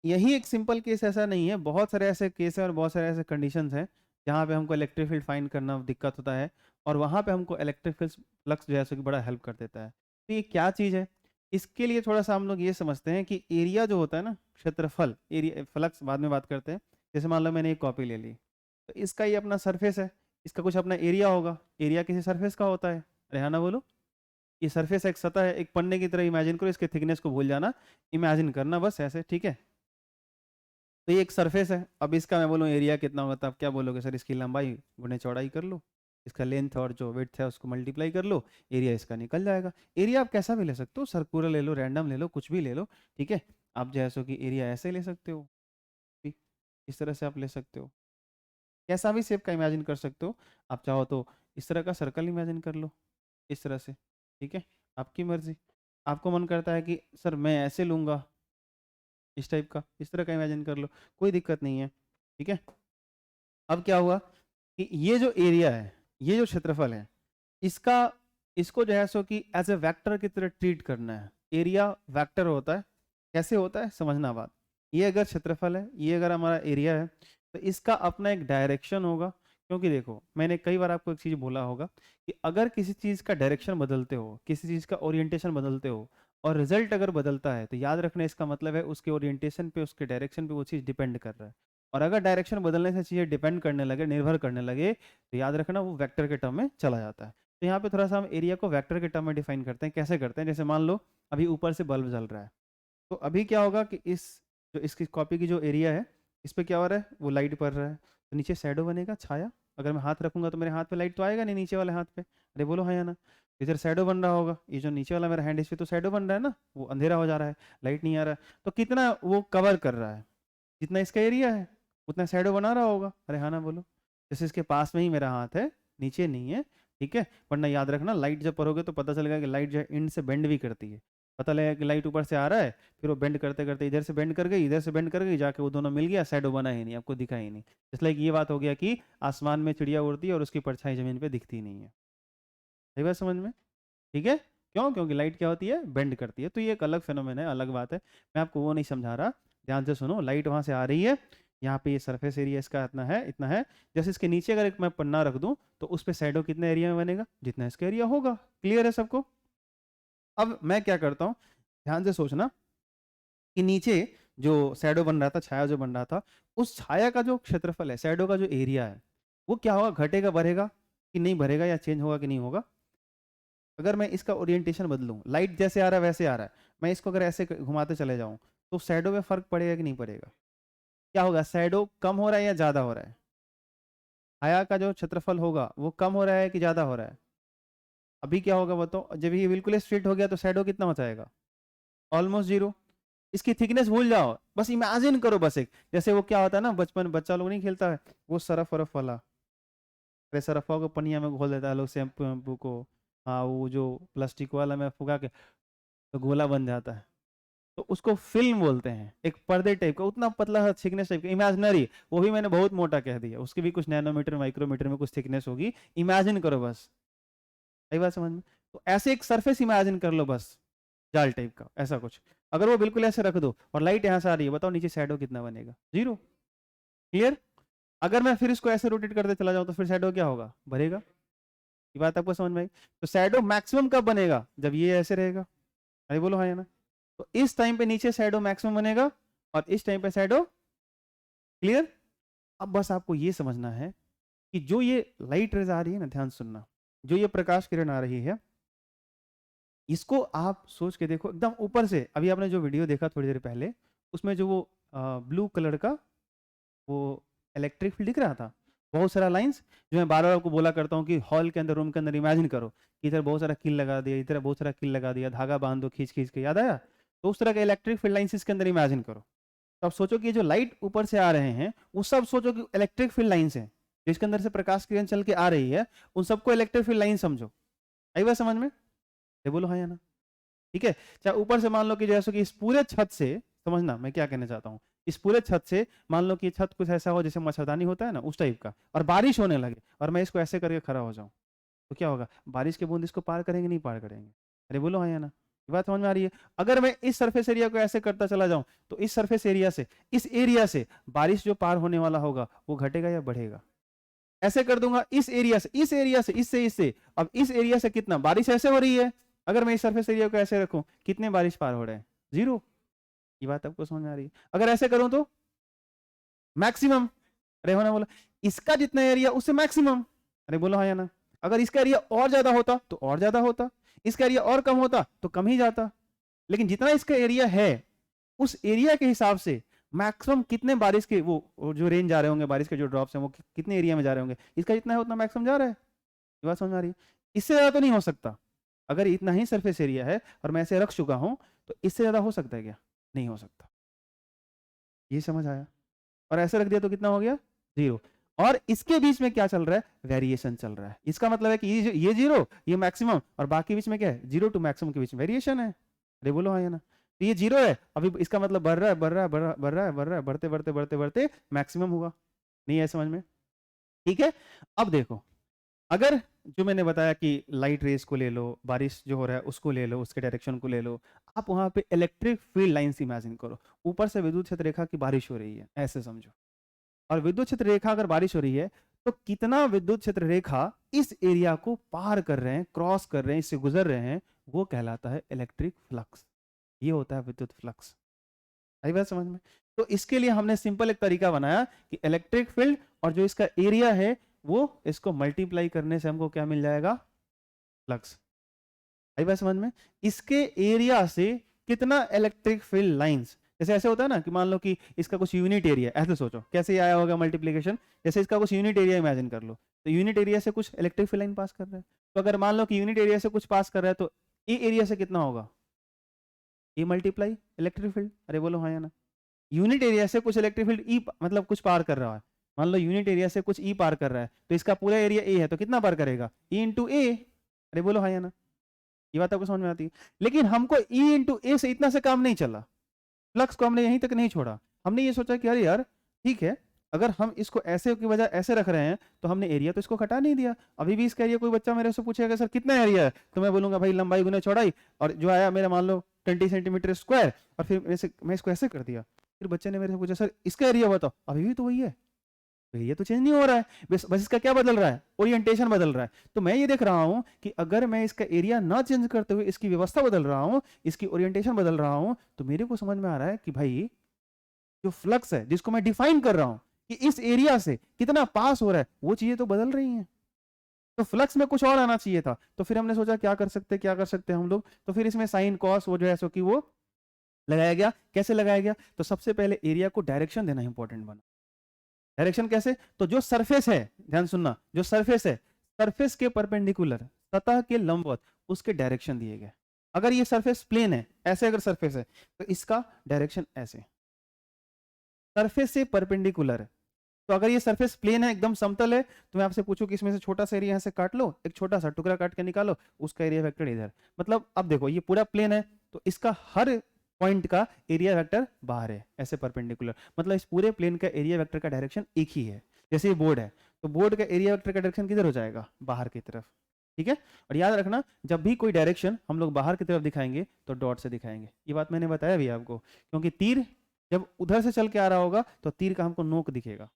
यही एक सिंपल केस ऐसा नहीं है, बहुत सारे ऐसे केस हैं और बहुत सारे ऐसे कंडीशंस हैं जहाँ पे हमको इलेक्ट्रिक फील्ड फाइंड करना दिक्कत होता है, और वहाँ पे हमको इलेक्ट्रिक फ्लक्स जो है सो कि बड़ा हेल्प कर देता है। तो ये क्या चीज़ है, इसके लिए थोड़ा सा हम लोग ये समझते हैं कि एरिया जो होता है ना, क्षेत्रफल, एरिया, फ्लक्स बाद में बात करते हैं। जैसे मान लो मैंने एक कॉपी ले ली, तो इसका ये अपना सरफेस है, इसका कुछ अपना एरिया होगा, एरिया किसी सरफेस का होता है, अरे हाँ ना बोलो। ये सरफेस एक सतह है, एक पन्ने की तरह इमेजिन करो, इसके थिकनेस को भूल जाना, इमेजिन करना बस ऐसे, ठीक है। तो ये एक सरफेस है, अब इसका मैं बोलूँ एरिया कितना होगा, तो आप क्या बोलोगे, सर इसकी लंबाई गुणे चौड़ाई कर लो, इसका लेंथ और जो विड्थ है उसको मल्टीप्लाई कर लो, एरिया इसका निकल जाएगा। एरिया आप कैसा भी ले सकते हो, सर्कुलर ले लो, रैंडम ले लो, कुछ भी ले लो, ठीक है। आप जैसो कि एरिया ऐसे ले सकते हो, ठीक, इस तरह से आप ले सकते हो, कैसा भी शेप का इमेजिन कर सकते हो। आप चाहो तो इस तरह का सर्कल इमेजिन कर लो, इस तरह से, ठीक है, आपकी मर्जी। आपको मन करता है कि सर मैं ऐसे लूँगा, इस टाइप का, इस तरह का इमेजिन कर लो, कोई दिक्कत नहीं है, ठीक है। अब क्या हुआ कि ये जो एरिया है, ये जो क्षेत्रफल है, इसका, इसको जो है सो कि एज ए वेक्टर की तरह ट्रीट करना है। एरिया वेक्टर होता है, कैसे होता है समझना बात। ये अगर क्षेत्रफल है, ये अगर हमारा एरिया है, तो इसका अपना एक डायरेक्शन होगा। क्योंकि देखो मैंने कई बार आपको एक चीज बोला होगा कि अगर किसी चीज का डायरेक्शन बदलते हो, किसी चीज का ओरिएंटेशन बदलते हो, और रिजल्ट अगर बदलता है, तो याद रखना इसका मतलब है उसके ओरिएंटेशन पे, उसके डायरेक्शन पे वो चीज डिपेंड कर रहा है। और अगर डायरेक्शन बदलने से चीजें डिपेंड करने लगे, निर्भर करने लगे, तो याद रखना वो वेक्टर के टर्म में चला जाता है। तो यहाँ पे थोड़ा सा हम एरिया को वेक्टर के टर्म में डिफाइन करते हैं। कैसे करते हैं, जैसे मान लो अभी ऊपर से बल्ब जल रहा है, तो अभी क्या होगा कि इस जो इसकी कॉपी की जो एरिया है, इस पे क्या हो रहा है, वो लाइट पड़ रहा है, तो नीचे शैडो बनेगा, छाया। अगर मैं हाथ रखूंगा तो मेरे हाथ पे लाइट तो आएगा नहीं, नीचे वाले हाथ पे, अरे बोलो हाँ या ना। इधर शैडो बन रहा होगा, ये जो नीचे वाला मेरा हैंड, इस पे तो शैडो बन रहा है ना, वो अंधेरा हो जा रहा है, लाइट नहीं आ रहा है, तो कितना वो कवर कर रहा है, जितना इसका एरिया है उतना शैडो बना रहा होगा, अरे हाँ ना बोलो। जैसे इसके पास में ही मेरा हाथ है, नीचे नहीं है, ठीक है। वरना याद रखना लाइट जब पढ़ोगे तो पता चलेगा कि लाइट जो है इंड से बेंड भी करती है। पता लगेगा कि लाइट ऊपर से आ रहा है, फिर वो बेंड करते करते इधर से बेंड कर गई, इधर से बेंड कर गई, जाके वो दोनों मिल गया, शैडो बना ही नहीं, आपको दिखा ही नहीं। इसलिए ये बात हो गया कि आसमान में चिड़िया उड़ती है और उसकी परछाई जमीन पे दिखती नहीं है। सही बात समझ में, ठीक है। क्यों, क्योंकि लाइट क्या होती है, बेंड करती है। तो ये एक अलग फेनोमेन है, अलग बात है, मैं आपको वो नहीं समझा रहा, ध्यान से सुनो। लाइट वहां से आ रही है, यहाँ पे ये सरफेस एरिया इसका इतना है, इतना है। जैसे इसके नीचे अगर एक मैं पन्ना रख दूं तो उस पर शैडो कितने एरिया में बनेगा, जितना इसका एरिया होगा। क्लियर है सबको। अब मैं क्या करता हूँ, ध्यान से सोचना कि नीचे जो शैडो बन रहा था, छाया जो बन रहा था, उस छाया का जो क्षेत्रफल है, शैडो का जो एरिया है, वो क्या होगा, घटेगा, बढ़ेगा कि नहीं बढ़ेगा, या चेंज होगा कि नहीं होगा। अगर मैं इसका ओरिएंटेशन बदलूं, लाइट जैसे आ रहा है वैसे आ रहा है, मैं इसको अगर ऐसे घुमाते चले जाऊं, तो शैडो में फर्क पड़ेगा कि नहीं पड़ेगा। क्या होगा, शैडो कम हो रहा है या ज्यादा हो रहा है, छाया का जो क्षेत्रफल होगा वो कम हो रहा है कि ज्यादा हो रहा है। अभी क्या होगा बताओ, जब ये बिल्कुल स्ट्रेट हो गया तो शैडो कितना बचाएगा, ऑलमोस्ट जीरो। इसकी थिकनेस भूल जाओ, बस इमेजिन करो, बस एक, जैसे वो क्या होता है ना, बचपन बच्चा लोग नहीं खेलता है, वो सरफ वरफ वाला, अरे सरफा को पनिया में घोल देता है लोग, शैम्पू वैम्पू को, हाँ वो जो प्लास्टिक वाला में फुका के तो गोला बन जाता है, तो उसको फिल्म बोलते हैं, एक पर्दे टाइप का, उतना पतला सा थिकनेस टाइप का, इमेजिनरी, वो भी मैंने बहुत मोटा कह दिया, उसकी भी कुछ नैनोमीटर माइक्रोमीटर में कुछ थिकनेस होगी, इमेजिन करो बस। सही बात समझ में। तो ऐसे एक सरफेस इमेजिन कर लो बस, जाल टाइप का, ऐसा कुछ। अगर वो बिल्कुल ऐसे रख दो और लाइट यहाँ से आ रही है, बताओ नीचे शैडो कितना बनेगा? 0। क्लियर? अगर मैं फिर इसको ऐसे रोटेट करते चला जाऊं तो फिर शैडो क्या होगा? बढ़ेगा। ये बात आपको समझ में आई? तो शैडो मैक्सिमम कब बनेगा? जब ये ऐसे रहेगा। अरे बोलो हाँ या ना? तो इस टाइम पे नीचे शैडो मैक्सिमम बनेगा और इस टाइम पे शैडो। क्लियर? अब बस आपको ये समझना है कि जो ये लाइट रेज आ रही है ना, ध्यान सुनना, जो ये प्रकाश किरण आ रही है, इसको आप सोच के देखो एकदम ऊपर से। अभी आपने जो वीडियो देखा थोड़ी देर पहले, उसमें जो वो ब्लू कलर का वो इलेक्ट्रिक फील्ड दिख रहा था, बहुत सारा लाइंस, जो मैं बार बार आपको बोला करता हूँ कि हॉल के अंदर, रूम के अंदर इमेजिन करो कि इधर बहुत सारा कील लगा दिया, इधर बहुत सारा कील लगा दिया, धागा बांध दो खींच खींच के, याद आया? तो उस तरह के इलेक्ट्रिक फील्ड लाइंस इसके अंदर इमेजिन करो। तो अब सोचो कि जो लाइट ऊपर से आ रहे हैं वो सब सोचो कि इलेक्ट्रिक फील्ड लाइंस है, जिसके अंदर से प्रकाश किरण चल के आ रही है, उन सबको इलेक्ट्रिक फील्ड लाइन समझो। आई बात समझ में? ये बोलो हाँ या ना? ठीक है। चाहे ऊपर से मान लो कि जैसे कि इस पूरे छत से, समझना मैं क्या कहना चाहता हूँ, इस पूरे छत से मान लो कि छत कुछ ऐसा हो जैसे मच्छरदानी होता है ना, उस टाइप का, और बारिश होने लगे और मैं इसको ऐसे करके खड़ा हो जाऊं, तो क्या होगा? बारिश के बूंद इसको पार करेंगे नहीं पार करेंगे? अरे बोलो हाँ या ना? ये बात समझ में आ रही है? अगर मैं इस सरफेस एरिया को ऐसे करता चला जाऊं तो इस सरफेस एरिया से, इस एरिया से बारिश जो पार होने वाला होगा वो घटेगा या बढ़ेगा? ऐसे कर दूंगा इस एरिया से, इस एरिया से, इससे इससे, अब इस एरिया से कितना बारिश ऐसे हो रही है, अगर मैं इस सरफेस एरिया को ऐसे रखूं, कितने बारिश पार हो रहे हैं? 0। ये बात आपको समझ में आ रही है? अगर ऐसे करूं तो मैक्सिमम। अरे हो ना बोला, इसका जितना एरिया उससे मैक्सिमम। अरे बोलो हाँ या ना? अगर इसका एरिया और ज्यादा होता तो और ज्यादा होता, इसका एरिया और कम होता तो कम ही जाता। लेकिन जितना इसका एरिया है, उस एरिया के हिसाब से मैक्सिमम कितने बारिश के वो जो रेंज जा रहे होंगे, बारिश के जो ड्रॉप्स हैं वो कितने एरिया में जा रहे होंगे, इसका जितना है उतना मैक्सिमम जा रहा है। ये बात समझ में आ रही है? इससे ज्यादा तो नहीं हो सकता। अगर इतना ही सरफेस एरिया है और मैं ऐसे रख चुका हूं, तो इससे ज्यादा हो सकता है क्या? नहीं हो सकता। ये समझ आया? और ऐसे रख दिया तो कितना हो गया? 0। और इसके बीच में क्या चल रहा है? वेरिएशन चल रहा है। इसका मतलब है कि ये 0, ये मैक्सिमम, और बाकी बीच में क्या है? 0 टू मैक्सिमम के बीच में वेरिएशन है। अरे बोलो हाँ या ना? तो ये 0 है, अभी इसका मतलब बढ़ रहा है, बढ़ रहा है, बढ़ रहा है, बढ़ रहा है, बढ़ते बढ़ते बढ़ते बढ़ते मैक्सिमम होगा। नहीं है समझ में? ठीक है। अब देखो, अगर जो मैंने बताया कि लाइट रेस को ले लो, बारिश जो हो रहा है उसको ले लो, उसके डायरेक्शन को ले लो, आप वहां पे इलेक्ट्रिक फील्ड लाइंस इमेजिन करो, ऊपर से विद्युत क्षेत्र रेखा की बारिश हो रही है, ऐसे समझो। और विद्युत क्षेत्र रेखा अगर बारिश हो रही है तो कितना विद्युत क्षेत्र रेखा इस एरिया को पार कर रहे हैं, क्रॉस कर रहे हैं, इससे गुजर रहे हैं, वो कहलाता है इलेक्ट्रिक फ्लक्स। ये होता है विद्युत फ्लक्स। आई बात समझ में? तो इसके लिए हमने सिंपल एक तरीका बनाया कि इलेक्ट्रिक फील्ड और जो इसका एरिया है वो, इसको मल्टीप्लाई करने से हमको क्या मिल जाएगा? फ्लक्स। आई बात समझ में? इसके एरिया से कितना इलेक्ट्रिक फील्ड लाइंस, जैसे ऐसे होता है ना कि मान लो कि इसका कुछ यूनिट एरिया, ऐसे सोचो कैसे आया होगा मल्टीप्लीकेशन, जैसे इसका कुछ यूनिट एरिया इमेजिन कर लो, तो यूनिट एरिया से कुछ इलेक्ट्रिक फील्ड लाइन पास कर रहा है, तो अगर मान लो कि यूनिट एरिया से कुछ पास कर रहा है तो ए एरिया से कितना होगा? A multiply electric field. अरे बोलो हाँ या ना? यूनिट एरिया से कुछ इलेक्ट्रिक फील्ड ई मतलब कुछ पार कर रहा है, मान लो यूनिट एरिया से कुछ ई पार कर रहा है, तो इसका पूरा एरिया ए है तो कितना पार करेगा? ई इंटू ए। अरे बोलो हाँ या ना? ये बात आपको समझ में आती है? लेकिन हमको ई इंटू ए से इतना से काम नहीं चला, फ्लक्स को हमने यहीं तक नहीं छोड़ा। हमने ये सोचा कि अरे यार ठीक है, अगर हम इसको ऐसे की वजह ऐसे रख रहे हैं तो हमने एरिया तो इसको घटा नहीं दिया। अभी भी इसका एरिया, कोई बच्चा मेरे से पूछेगा सर कितना एरिया है, तो मैं बोलूंगा भाई लंबाई गुना चौड़ाई, और जो आया मेरा मान लो 20 सेंटीमीटर स्क्वायर, और फिर मैं इसको ऐसे कर दिया। फिर बच्चे ने मेरे से पूछा सर इसका एरिया बताओ, अभी भी तो वही है, एरिया तो चेंज नहीं हो रहा है, बस इसका क्या बदल रहा है? ओरिएंटेशन बदल रहा है। तो मैं ये देख रहा हूं कि अगर मैं इसका एरिया ना चेंज करते हुए इसकी व्यवस्था बदल रहा हूं, इसकी ओरिएंटेशन बदल रहा हूं, तो मेरे को समझ में आ रहा है कि भाई जो फ्लक्स है जिसको मैं डिफाइन कर रहा हूं कि इस एरिया से कितना पास हो रहा है, वो चीजें तो बदल रही हैं। तो फ्लक्स में कुछ और आना चाहिए था। तो फिर हमने सोचा क्या कर सकते हैं हम लोग, तो फिर इसमें साइन कॉस वो जो है सो कि वो लगाया गया। कैसे लगाया गया? तो सबसे पहले एरिया को डायरेक्शन देना इंपॉर्टेंट बना। डायरेक्शन कैसे? तो जो सरफेस है, ध्यान सुनना, जो सरफेस है, सरफेस के परपेंडिकुलर, सतह के लंबवत, उसके डायरेक्शन दिए गए। अगर ये सरफेस प्लेन है, ऐसे अगर सरफेस है तो इसका डायरेक्शन ऐसे, सरफेस से परपेंडिकुलर। तो अगर ये सरफेस प्लेन है, एकदम समतल है, तो मैं आपसे पूछूं कि इसमें से छोटा सा एरिया यहाँ से काट लो, एक छोटा सा टुकड़ा काट के निकालो, उसका एरिया वेक्टर इधर। मतलब अब देखो ये पूरा प्लेन है तो इसका हर पॉइंट का एरिया वेक्टर बाहर है, ऐसे परपेंडिकुलर। मतलब इस पूरे प्लेन का एरिया वेक्टर का डायरेक्शन एक ही है। जैसे ये बोर्ड है तो बोर्ड का एरिया वेक्टर का डायरेक्शन किधर हो जाएगा? बाहर की तरफ। ठीक है। और याद रखना जब भी कोई डायरेक्शन हम लोग बाहर की तरफ दिखाएंगे तो डॉट से दिखाएंगे, ये बात मैंने बताया भी आपको, क्योंकि तीर जब उधर से चल के आ रहा होगा तो तीर का हमको नोक दिखेगा,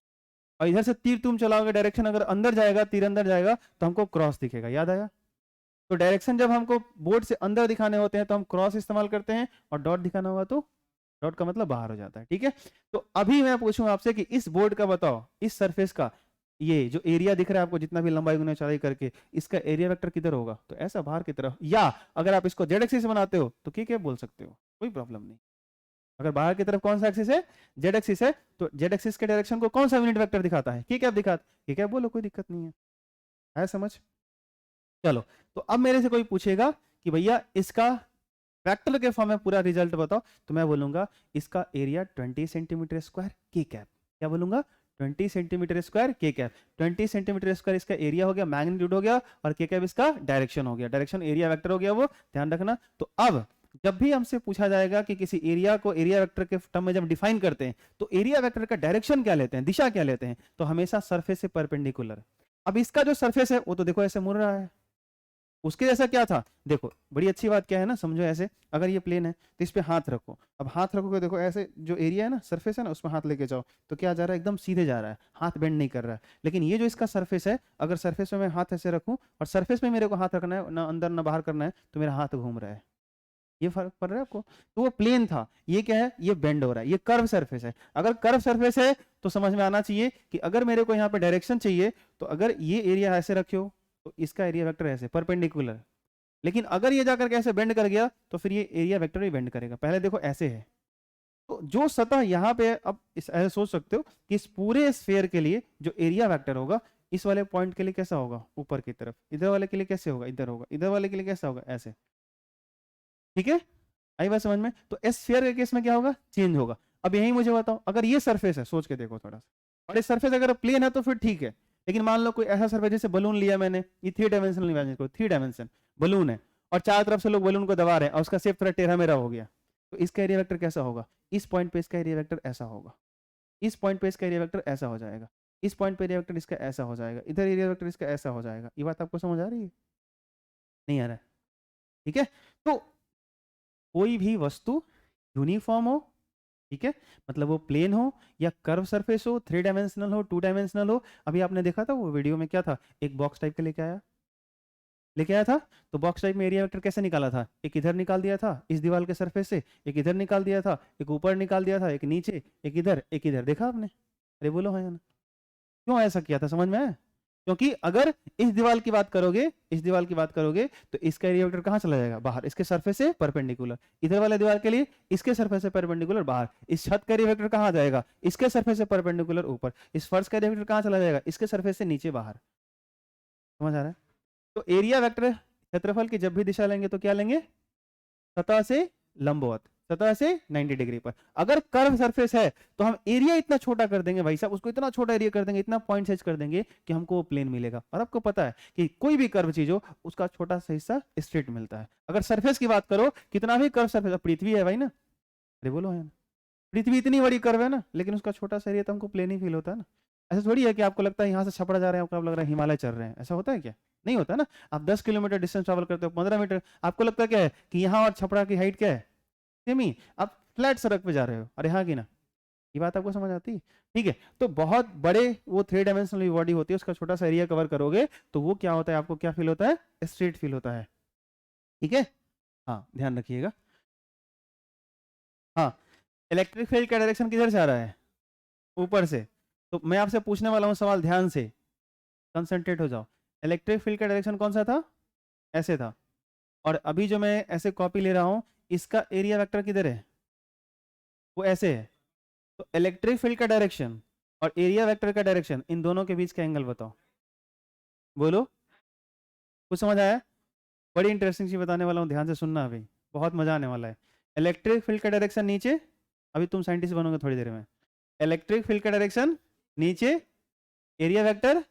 और इधर से तीर तुम चलाओगे डायरेक्शन अगर अंदर जाएगा, तीर अंदर जाएगा तो हमको क्रॉस दिखेगा, याद आया। तो डायरेक्शन जब हमको बोर्ड से अंदर दिखाने होते हैं तो हम क्रॉस इस्तेमाल करते हैं, और डॉट दिखाना होगा तो डॉट का मतलब बाहर हो जाता है, ठीक है। तो अभी मैं पूछूं आपसे कि इस बोर्ड का बताओ, इस सरफेस का ये जो एरिया दिख रहा है आपको जितना भी लंबाई गुना चौड़ाई करके, इसका एरिया वेक्टर किधर होगा, तो ऐसा बाहर की तरफ, या अगर आप इसको जेड एक्सिस बनाते हो तो क्या बोल सकते हो, कोई प्रॉब्लम नहीं। अगर बाहर की तरफ कौन सा एक्सिस है, जेड एक्सिस है, तो जेड एक्सिस के डायरेक्शन को कौन सा यूनिट वेक्टर दिखाता है, क्या दिखाता है, क्या बोलो, कोई दिक्कत नहीं है समझ। चलो, तो अब मेरे से कोई पूछेगा कि भैया इसका वेक्टर के फॉर्म में पूरा रिजल्ट बताओ, तो मैं बोलूंगा इसका एरिया 20 सेंटीमीटर स्क्वायर के कैप, क्या बोलूंगा 20 सेंटीमीटर स्क्वायर के कैप। 20 सेंटीमीटर स्क्वायर इसका एरिया हो गया, मैग्नीट्यूड हो गया, और के कैप इसका डायरेक्शन हो गया, डायरेक्शन एरिया वेक्टर हो गया, वो ध्यान रखना। तो अब जब भी हमसे पूछा जाएगा कि किसी एरिया को एरिया वेक्टर के टर्म में जब डिफाइन करते हैं तो एरिया वेक्टर का डायरेक्शन क्या लेते हैं, दिशा क्या लेते हैं, तो हमेशा सरफेस से परपेंडिकुलर। अब इसका जो सरफेस है वो तो देखो ऐसे मुड़ रहा है, उसके जैसा क्या था, देखो बड़ी अच्छी बात क्या है ना, समझो ऐसे, अगर ये प्लेन है तो इस पे हाथ रखो, अब हाथ रखोगे देखो ऐसे जो एरिया है ना, सरफेस है ना, उसमें हाथ लेके जाओ तो क्या जा रहा है, एकदम सीधे जा रहा है, हाथ बेंड नहीं कर रहा है। लेकिन ये जो इसका सरफेस है, अगर सरफेस में मैं हाथ ऐसे रखूं और सरफेस में मेरे को हाथ रखना है, ना अंदर ना बाहर करना है, तो मेरा हाथ घूम रहा है, ये फर्क पड़ रहा है आपको। तो वो प्लेन था, ये क्या है, ये बेंड हो रहा है, ये कर्व सरफेस है। अगर कर्व सरफेस है तो समझ में आना चाहिए कि अगर मेरे को यहाँ पे डायरेक्शन चाहिए, तो अगर ये एरिया ऐसे रखियो तो इसका एरिया वेक्टर ऐसे परपेंडिकुलर, लेकिन अगर ये जाकर के ऐसे बेंड कर गया तो फिर ये एरिया वेक्टर भी बेंड करेगा। पहले देखो ऐसे है, तो जो सतह यहाँ पे, अब इस ऐसे सोच सकते हो कि इस पूरे स्फीयर के लिए जो एरिया वेक्टर होगा, इस वाले पॉइंट के लिए कैसा होगा, ऊपर की तरफ, इधर वाले के लिए कैसे होगा, इधर होगा, इधर वाले के लिए कैसा होगा, ऐसे, ठीक है। आई बात समझ में। तो स्फीयर के केस में क्या होगा, चेंज होगा। अब यही मुझे बताओ, अगर ये सरफेस है, सोच के देखो थोड़ा सा, और ये सरफेस अगर प्लेन है तो फिर ठीक है, लेकिन मान लो कोई ऐसा सरफेस, जैसे बलून लिया मैंने, ये 3 डायमेंशनल इमेजिन करो, 3 डायमेंशन बलून है, और चारों तरफ से लोग बलून को दबा रहे हैं और उसका शेप थोड़ा टेढ़ा मेढ़ा हो गया, तो इसका एरिया वेक्टर कैसा होगा, इस पॉइंट पे इसका एरिया वेक्टर ऐसा होगा, इस पॉइंट पे इसका एरिया वेक्टर ऐसा हो जाएगा, इस पॉइंट पे एरिया वेक्टर इसका ऐसा हो जाएगा, इधर एरिया वेक्टर इसका ऐसा हो जाएगा। ये बात आपको समझ आ रही है, नहीं आ रहा है, ठीक है। तो कोई भी वस्तु यूनिफॉर्म हो, ठीक है, मतलब वो प्लेन हो या कर्व सरफेस हो, 3 डायमेंशनल हो, 2 डायमेंशनल हो। अभी आपने देखा था वो वीडियो में क्या था, एक बॉक्स टाइप का लेके आया था, तो बॉक्स टाइप में एरिया वेक्टर कैसे निकाला था, एक इधर निकाल दिया था इस दीवार के सरफेस से, एक इधर निकाल दिया था, एक ऊपर निकाल दिया था, एक नीचे, एक इधर, एक इधर, देखा आपने, अरे बोलो हाँ या ना। क्यों ऐसा किया था, समझ में आया। क्योंकि अगर इस दीवार की बात करोगे, इस दीवार की बात करोगे, तो इसका एरिया वेक्टर कहाँ चला जाएगा, बाहर, इसके सरफेस से परपेंडिकुलर। इधर वाले दीवार के लिए इसके सरफेस से परपेंडिकुलर बाहर, इस छत का एरिया वेक्टर कहाँ जाएगा, इसके सरफेस से परपेंडिकुलर ऊपर, इस फर्श का एरिया वेक्टर कहाँ चला जाएगा, इसके सरफेस से नीचे बाहर। समझ आ रहा है। तो एरिया वेक्टर क्षेत्रफल की जब भी दिशा लेंगे तो क्या लेंगे, सतह से लंबवत, सतह से 90 डिग्री पर। अगर कर्व सरफेस है तो हम एरिया इतना छोटा कर देंगे भाई साहब, उसको इतना छोटा एरिया कर देंगे, इतना पॉइंट साइज कर देंगे कि हमको वो प्लेन मिलेगा। और आपको पता है कि कोई भी कर्व चीज हो उसका छोटा सा हिस्सा स्ट्रेट मिलता है। अगर सरफेस की बात करो, कितना भी कर्व सरफेस, पृथ्वी है भाई ना, अरे बोलो है ना, पृथ्वी इतनी बड़ी कर्व है ना, लेकिन उसका छोटा सा एरिया तो हमको प्लेन ही फील होता है ना। ऐसा थोड़ी है कि आपको लगता है यहाँ से छपड़ा जा रहे हैं, आपको लग रहा है हिमालय चल रहे हैं, ऐसा होता है क्या, नहीं होता ना। आप 10 किलोमीटर डिस्टेंस ट्रैवल करते हो, 15 मीटर, आपको लगता है क्या है कि यहाँ और छपड़ा की हाइट क्या है, सेम ही, आप फ्लैट सड़क पे जा रहे हो, अरे हाँ कि ना, ये बात आपको समझ आती है, ठीक है। तो बहुत बड़े वो 3 डायमेंशनल बॉडी होती है, उसका छोटा सा एरिया कवर करोगे तो वो क्या होता है, आपको क्या फील होता है, स्ट्रेट फील होता है, ठीक है। हाँ ध्यान रखिएगा। हाँ, इलेक्ट्रिक फील्ड का डायरेक्शन किधर से आ रहा है, ऊपर से। तो मैं आपसे पूछने वाला हूँ सवाल, ध्यान से कंसंट्रेट हो जाओ। इलेक्ट्रिक फील्ड का डायरेक्शन कौन सा था, ऐसे था, और अभी जो मैं ऐसे कॉपी ले रहा हूँ, इसका एरिया वेक्टर किधर है, वो ऐसे है। तो इलेक्ट्रिक फील्ड का डायरेक्शन और एरिया वेक्टर का डायरेक्शन, इन दोनों के बीच का एंगल बताओ, बोलो, कुछ समझ आया। बड़ी इंटरेस्टिंग चीज बताने वाला हूँ, ध्यान से सुनना, अभी बहुत मजा आने वाला है। इलेक्ट्रिक फील्ड का डायरेक्शन नीचे, अभी तुम साइंटिस्ट बनोगे थोड़ी देर में। इलेक्ट्रिक फील्ड का डायरेक्शन नीचे, एरिया वेक्टर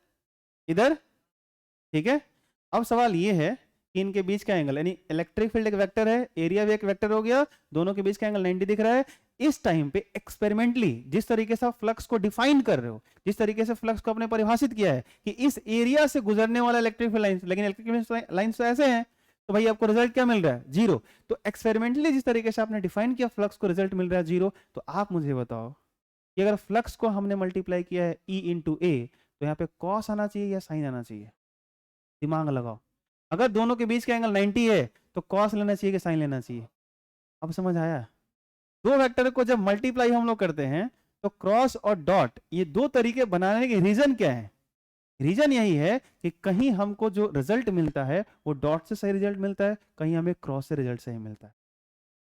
इधर, ठीक है। अब सवाल ये है कि इनके बीच का एंगल, यानी इलेक्ट्रिक फील्ड एक वेक्टर है, एरिया भी एक वेक्टर हो गया, दोनों के बीच का एंगल 90 दिख रहा है। इस टाइम पे एक्सपेरिमेंटली जिस तरीके से आप फ्लक्स को डिफाइन कर रहे हो, जिस तरीके से फ्लक्स को आपने परिभाषित किया है कि इस एरिया से गुजरने वाला इलेक्ट्रिक फील्ड लाइन, लेकिन इलेक्ट्रिक फील्ड लाइन तो ऐसे हैं, तो भाई आपको रिजल्ट क्या मिल रहा है? जीरो। तो एक्सपेरिमेंटली जिस तरीके से आपने डिफाइन किया फ्लक्स को, रिजल्ट मिल रहा है जीरो। तो आप मुझे बताओ कि अगर फ्लक्स को हमने मल्टीप्लाई किया है E इंटू ए, तो यहाँ पे कॉस आना चाहिए या साइन आना चाहिए? दिमाग लगाओ। अगर दोनों के बीच का एंगल 90 है तो कॉस लेना चाहिए कि साइन लेना चाहिए? अब समझ आया? दो वेक्टर को जब मल्टीप्लाई हम लोग करते हैं तो क्रॉस और डॉट, ये दो तरीके बनाने के रीजन क्या है? रीजन यही है कि कहीं हमको जो रिजल्ट मिलता है वो डॉट से सही रिजल्ट मिलता है, कहीं हमें क्रॉस से रिजल्ट सही मिलता है।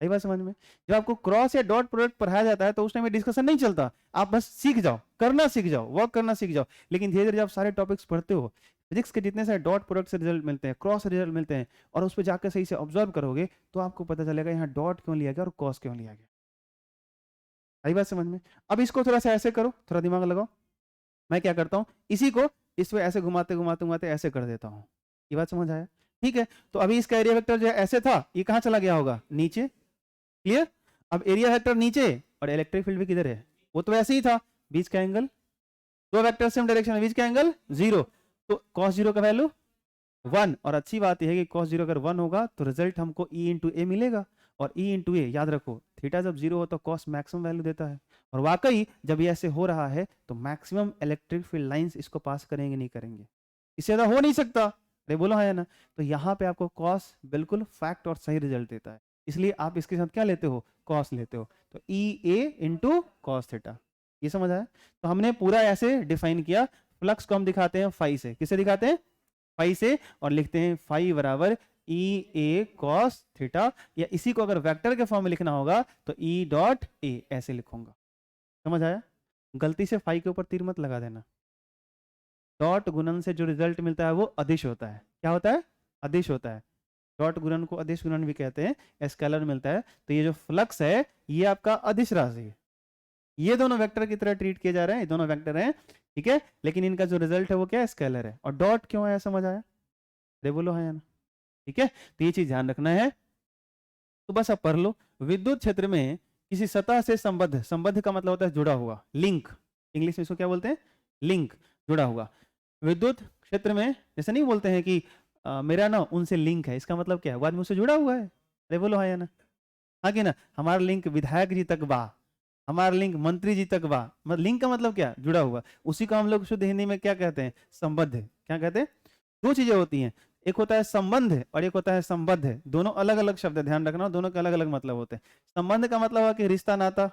सही बात समझ में? जब आपको क्रॉस या डॉट प्रोडक्ट पढ़ाया जाता है तो उस टाइम में डिस्कशन नहीं चलता, आप बस सीख जाओ, करना सीख जाओ, वर्क करना सीख जाओ। लेकिन धीरे धीरे जब सारे टॉपिक्स पढ़ते हो, फिजिक्स के जितने सारे डॉट प्रोडक्ट से रिजल्ट मिलते हैं, क्रॉस से रिजल्ट मिलते हैं, और उस पर जाकर सही से ऑब्जर्व करोगे तो आपको पता चलेगा यहाँ डॉट क्यों लिया गया और कॉस क्यों लिया गया। सही बात समझ में? अब इसको थोड़ा सा ऐसे करो, थोड़ा दिमाग लगाओ। मैं क्या करता हूँ, इसी को इस पे ऐसे घुमाते घुमाते घुमाते ऐसे कर देता हूँ। ये बात समझ आया? ठीक है, तो अभी इसका एरिया वेक्टर जो है ऐसे था, ये कहाँ चला गया होगा? नीचे। क्लियर? अब एरिया वेक्टर नीचे और इलेक्ट्रिक फील्ड भी किधर है? वो तो ऐसे ही था। बीच का एंगल, दो वेक्टर सेम डायरेक्शन में, बीच का एंगल जीरो, तो cos जीरो का वैल्यू 1। और अच्छी बात यह है कि cos जीरो अगर 1 होगा तो रिजल्ट हमको E इंटू ए मिलेगा, और E इंटू ए याद रखो, थीटा जब जीरो हो तो cos मैक्सिमम वैल्यू देता है। और वाकई जब ये ऐसे हो रहा है तो मैक्सिमम इलेक्ट्रिक फील्ड लाइंस इसको पास करेंगे नहीं करेंगे? इससे ज्यादा हो नहीं सकता। अरे बोलो हाँ या ना? तो यहाँ पे आपको cos बिल्कुल फैक्ट और सही रिजल्ट देता है, इसलिए आप इसके साथ क्या लेते हो? cos लेते हो। तो E a into cos theta. ये समझ आया? तो हमने पूरा ऐसे डिफाइन किया। फ्लक्स को हम दिखाते हैं फाई से। किसे दिखाते हैं? फाई से। और लिखते हैं फाई बराबर E a cos थीटा, या इसी को अगर वेक्टर के फॉर्म में लिखना होगा तो E डॉट a ऐसे लिखूंगा। समझ आया? गलती से फाई के ऊपर तीर मत लगा देना। डॉट गुणन से जो रिजल्ट मिलता है वो अदिश होता है। क्या होता है? अदिश होता है। डॉट गुणन को अदिश गुणन भी कहते हैं। स्केलर मिलता है, तो ये जो फ्लक्स है ये आपका अदिश राशि है। ये दोनों वेक्टर की तरह ट्रीट किए जा रहे हैं, ये दोनों वेक्टर हैं, ठीक है, लेकिन इनका जो रिजल्ट है वो क्या है? स्केलर है। और डॉट क्यों आया? समझ आया? अरे बोलो हाँ या ना? ठीक है, तो ये चीज ध्यान रखना है। तो बस आप पढ़ लो। विद्युत क्षेत्र में किसी सतह से संबद्ध, संबद्ध का मतलब होता है जुड़ा हुआ, लिंक। इंग्लिश में इसको क्या बोलते हैं? लिंक, जुड़ा हुआ। विद्युत क्षेत्र में जैसे नहीं बोलते हैं कि मेरा ना उनसे लिंक है, इसका मतलब क्या है? वो आदमी मुझसे जुड़ा हुआ है। अरे बोलो हाँ या ना? हाँ कि ना? हमारा लिंक विधायक जी तक बा, हमारा लिंक मंत्री जी तक बा। मतलब लिंक का मतलब क्या? जुड़ा हुआ। उसी को हम लोग शुद्ध हिंदी में क्या कहते हैं? संबद्ध। क्या कहते हैं? दो चीजें होती हैं, एक होता है संबंध और एक होता है संबद्ध। दोनों अलग अलग शब्द है, ध्यान रखना, दोनों के अलग अलग मतलब होते हैं। संबंध का मतलब है कि रिश्ता नाता,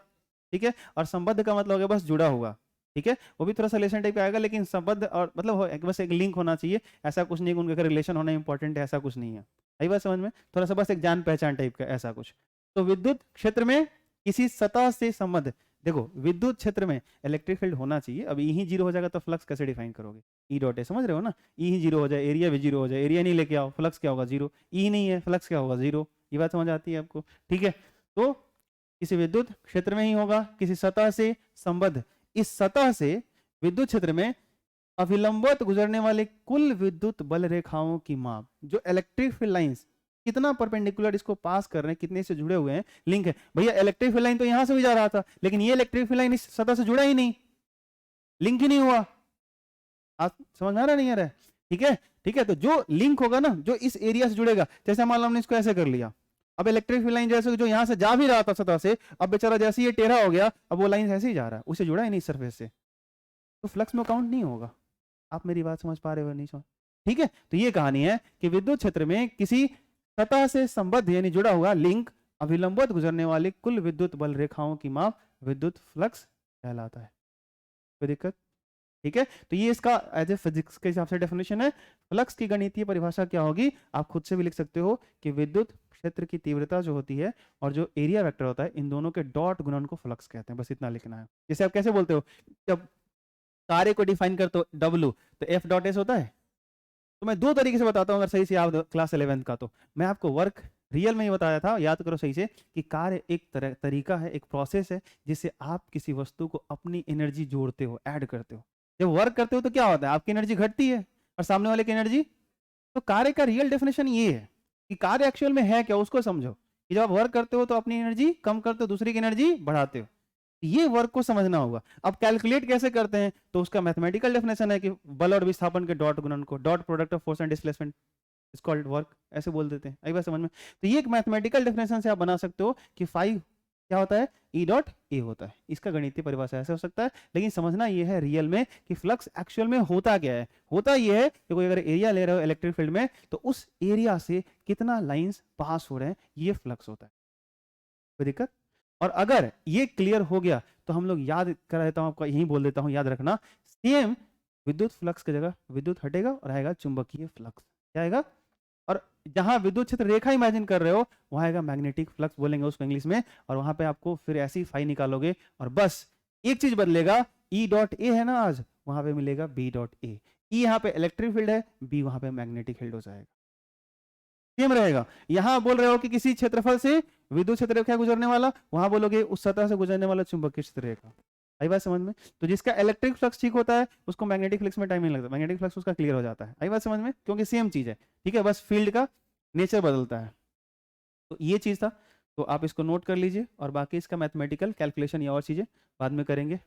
ठीक है, और संबद्ध का मतलब हो गया बस जुड़ा हुआ, ठीक है। वो भी थोड़ा सा रिलेशन टाइप का आएगा, लेकिन संबद्ध और मतलब बस एक लिंक होना चाहिए। ऐसा कुछ नहीं कि उनके रिलेशन होना इंपॉर्टेंट है, ऐसा कुछ नहीं है। आई बात समझ में? थोड़ा सा बस एक जान पहचान टाइप का, ऐसा कुछ। तो विद्युत क्षेत्र में किसी सतह से संबद्ध, देखो विद्युत क्षेत्र में इलेक्ट्रिक फील्ड होना चाहिए। अब ई ही जीरो हो जाएगा तो फ्लक्स कैसे डिफाइन करोगे? ई डॉट है, समझ रहे हो ना? ई ही जीरो हो जाए, एरिया भी जीरो हो जाए, एरिया नहीं लेके आओ, फ्लक्स क्या होगा? जीरो। ई नहीं है, फ्लक्स क्या होगा? जीरो। ये बात समझ आती है आपको? ठीक है, तो किसी विद्युत क्षेत्र में ही होगा, किसी सतह से संबद्ध। इस सतह से विद्युत क्षेत्र में अविलंबवत गुजरने वाले कुल विद्युत बल रेखाओं की माप, जो इलेक्ट्रिक फील्ड लाइंस कितना परपेंडिकुलर इसको पास कर रहे हैं, कितने से जुड़े हुए हैं, लिंक है। भैया इलेक्ट्रिक फील्ड लाइन तो यहां से भी जा रहा था, लेकिन ये इलेक्ट्रिक फील्ड लाइन इस सतह से जुड़ा ही नहीं, लिंक ही नहीं हुआ। आप समझ में आ रहा नहीं आ रहा है? ठीक है, ठीक है, तो जो लिंक होगा ना, जो इस एरिया से जुड़ेगा, जैसे मान लो हमने इसको ऐसे कर लिया, अब इलेक्ट्रिक फील्ड लाइन जैसे जो यहां से जा भी रहा था सतह से, अब बेचारा जैसे ये टेढ़ा हो गया, अब वो लाइन ऐसे ही जा रहा है, उसे जुड़ा ही नहीं सरफेस से, तो फ्लक्स में काउंट नहीं होगा। आप मेरी बात समझ पा रहे हो नहीं समझ? ठीक है, तो ये कहानी है कि विद्युत क्षेत्र में किसी सतह से संबद्ध यानी जुड़ा हुआ लिंक अविलंबवत गुजरने वाली कुल विद्युत बल रेखाओं की माप विद्युत फ्लक्स कहलाता है। कोई दिक्कत? ठीक है, तो ये इसका एज ए फिजिक्स के हिसाब से डेफिनेशन है। फ्लक्स की गणितीय परिभाषा क्या होगी? आप खुद से भी लिख सकते हो कि विद्युत क्षेत्र की तीव्रता जो होती है और जो एरिया वेक्टर होता है, इन दोनों के डॉट गुणन को फ्लक्स कहते हैं। बस इतना लिखना है। जैसे आप कैसे बोलते हो, जब कार्य को डिफाइन करते हो W, तो F डॉट एस होता है। तो मैं दो तरीके से बताता हूँ, अगर सही से आप क्लास 11th का, तो मैं आपको वर्क रियल में ही बताया था, याद करो सही से, कि कार्य एक तरीका है, एक प्रोसेस है जिससे आप किसी वस्तु को अपनी एनर्जी जोड़ते हो, ऐड करते हो। जब वर्क करते हो तो क्या होता है? आपकी एनर्जी घटती है और सामने वाले की एनर्जी तो कार्य का रियल डेफिनेशन ये है कि कार्य एक्चुअल में है क्या, उसको समझो कि जब आप वर्क करते हो तो अपनी एनर्जी कम करते हो, दूसरी की एनर्जी बढ़ाते हो, ये वर्क को समझना होगा। अब कैलकुलेट कैसे करते हैं, तो उसका मैथमेटिकल डेफिनेशन है कि बल और विस्थापन के डॉट गुणन को, dot product of force and displacement is called work, ऐसे बोल देते हैं। आई बात समझ में? तो ये एक मैथमेटिकल डेफिनेशन से आप बना सकते हो कि फाइव क्या होता है, ई डॉट ए होता है। इसका गणितीय परिभाषा ऐसे हो सकता है, लेकिन समझना ये है रियल में कि फ्लक्स एक्चुअल में होता क्या है। होता ये है कि कोई अगर एरिया ले रहे हो इलेक्ट्रिक फील्ड में, तो उस एरिया से कितना लाइंस पास हो रहे हैं, ये फ्लक्स होता है। कोई दिक्कत? और अगर ये क्लियर हो गया तो हम लोग याद करा देता हूं, आपका यही बोल देता हूं, याद रखना। सेम विद्युत फ्लक्स की जगह विद्युत हटेगा और आएगा चुंबकीय फ्लक्स। क्या आएगा? और जहां विद्युत क्षेत्र रेखा इमेजिन कर रहे हो वहां आएगा मैग्नेटिक फ्लक्स, बोलेंगे उसको इंग्लिश में। और वहां पे आपको फिर ऐसी फाई निकालोगे और बस एक चीज बदलेगा, ई डॉट ए है ना आज, वहां पे मिलेगा बी डॉट ए। ई यहाँ पे इलेक्ट्रिक फील्ड है, बी वहां पे मैग्नेटिक फील्ड हो जाएगा। सेम रहेगा। यहां बोल रहे हो कि किसी क्षेत्रफल से विद्युत क्षेत्र रेखा गुजरने वाला, वहां बोलोगे उस सतह से गुजरने वाला चुंबकीय क्षेत्र रेखा। आई बात समझ में? तो जिसका इलेक्ट्रिक फ्लक्स ठीक होता है उसको मैग्नेटिक फ्लक्स में टाइम नहीं लगता, मैग्नेटिक फ्लक्स उसका क्लियर हो जाता है। आई बात समझ में? क्योंकि सेम चीज है, ठीक है, बस फील्ड का नेचर बदलता है। तो ये चीज था, तो आप इसको नोट कर लीजिए और बाकी इसका मैथमेटिकल कैलकुलेशन या और चीजें बाद में करेंगे।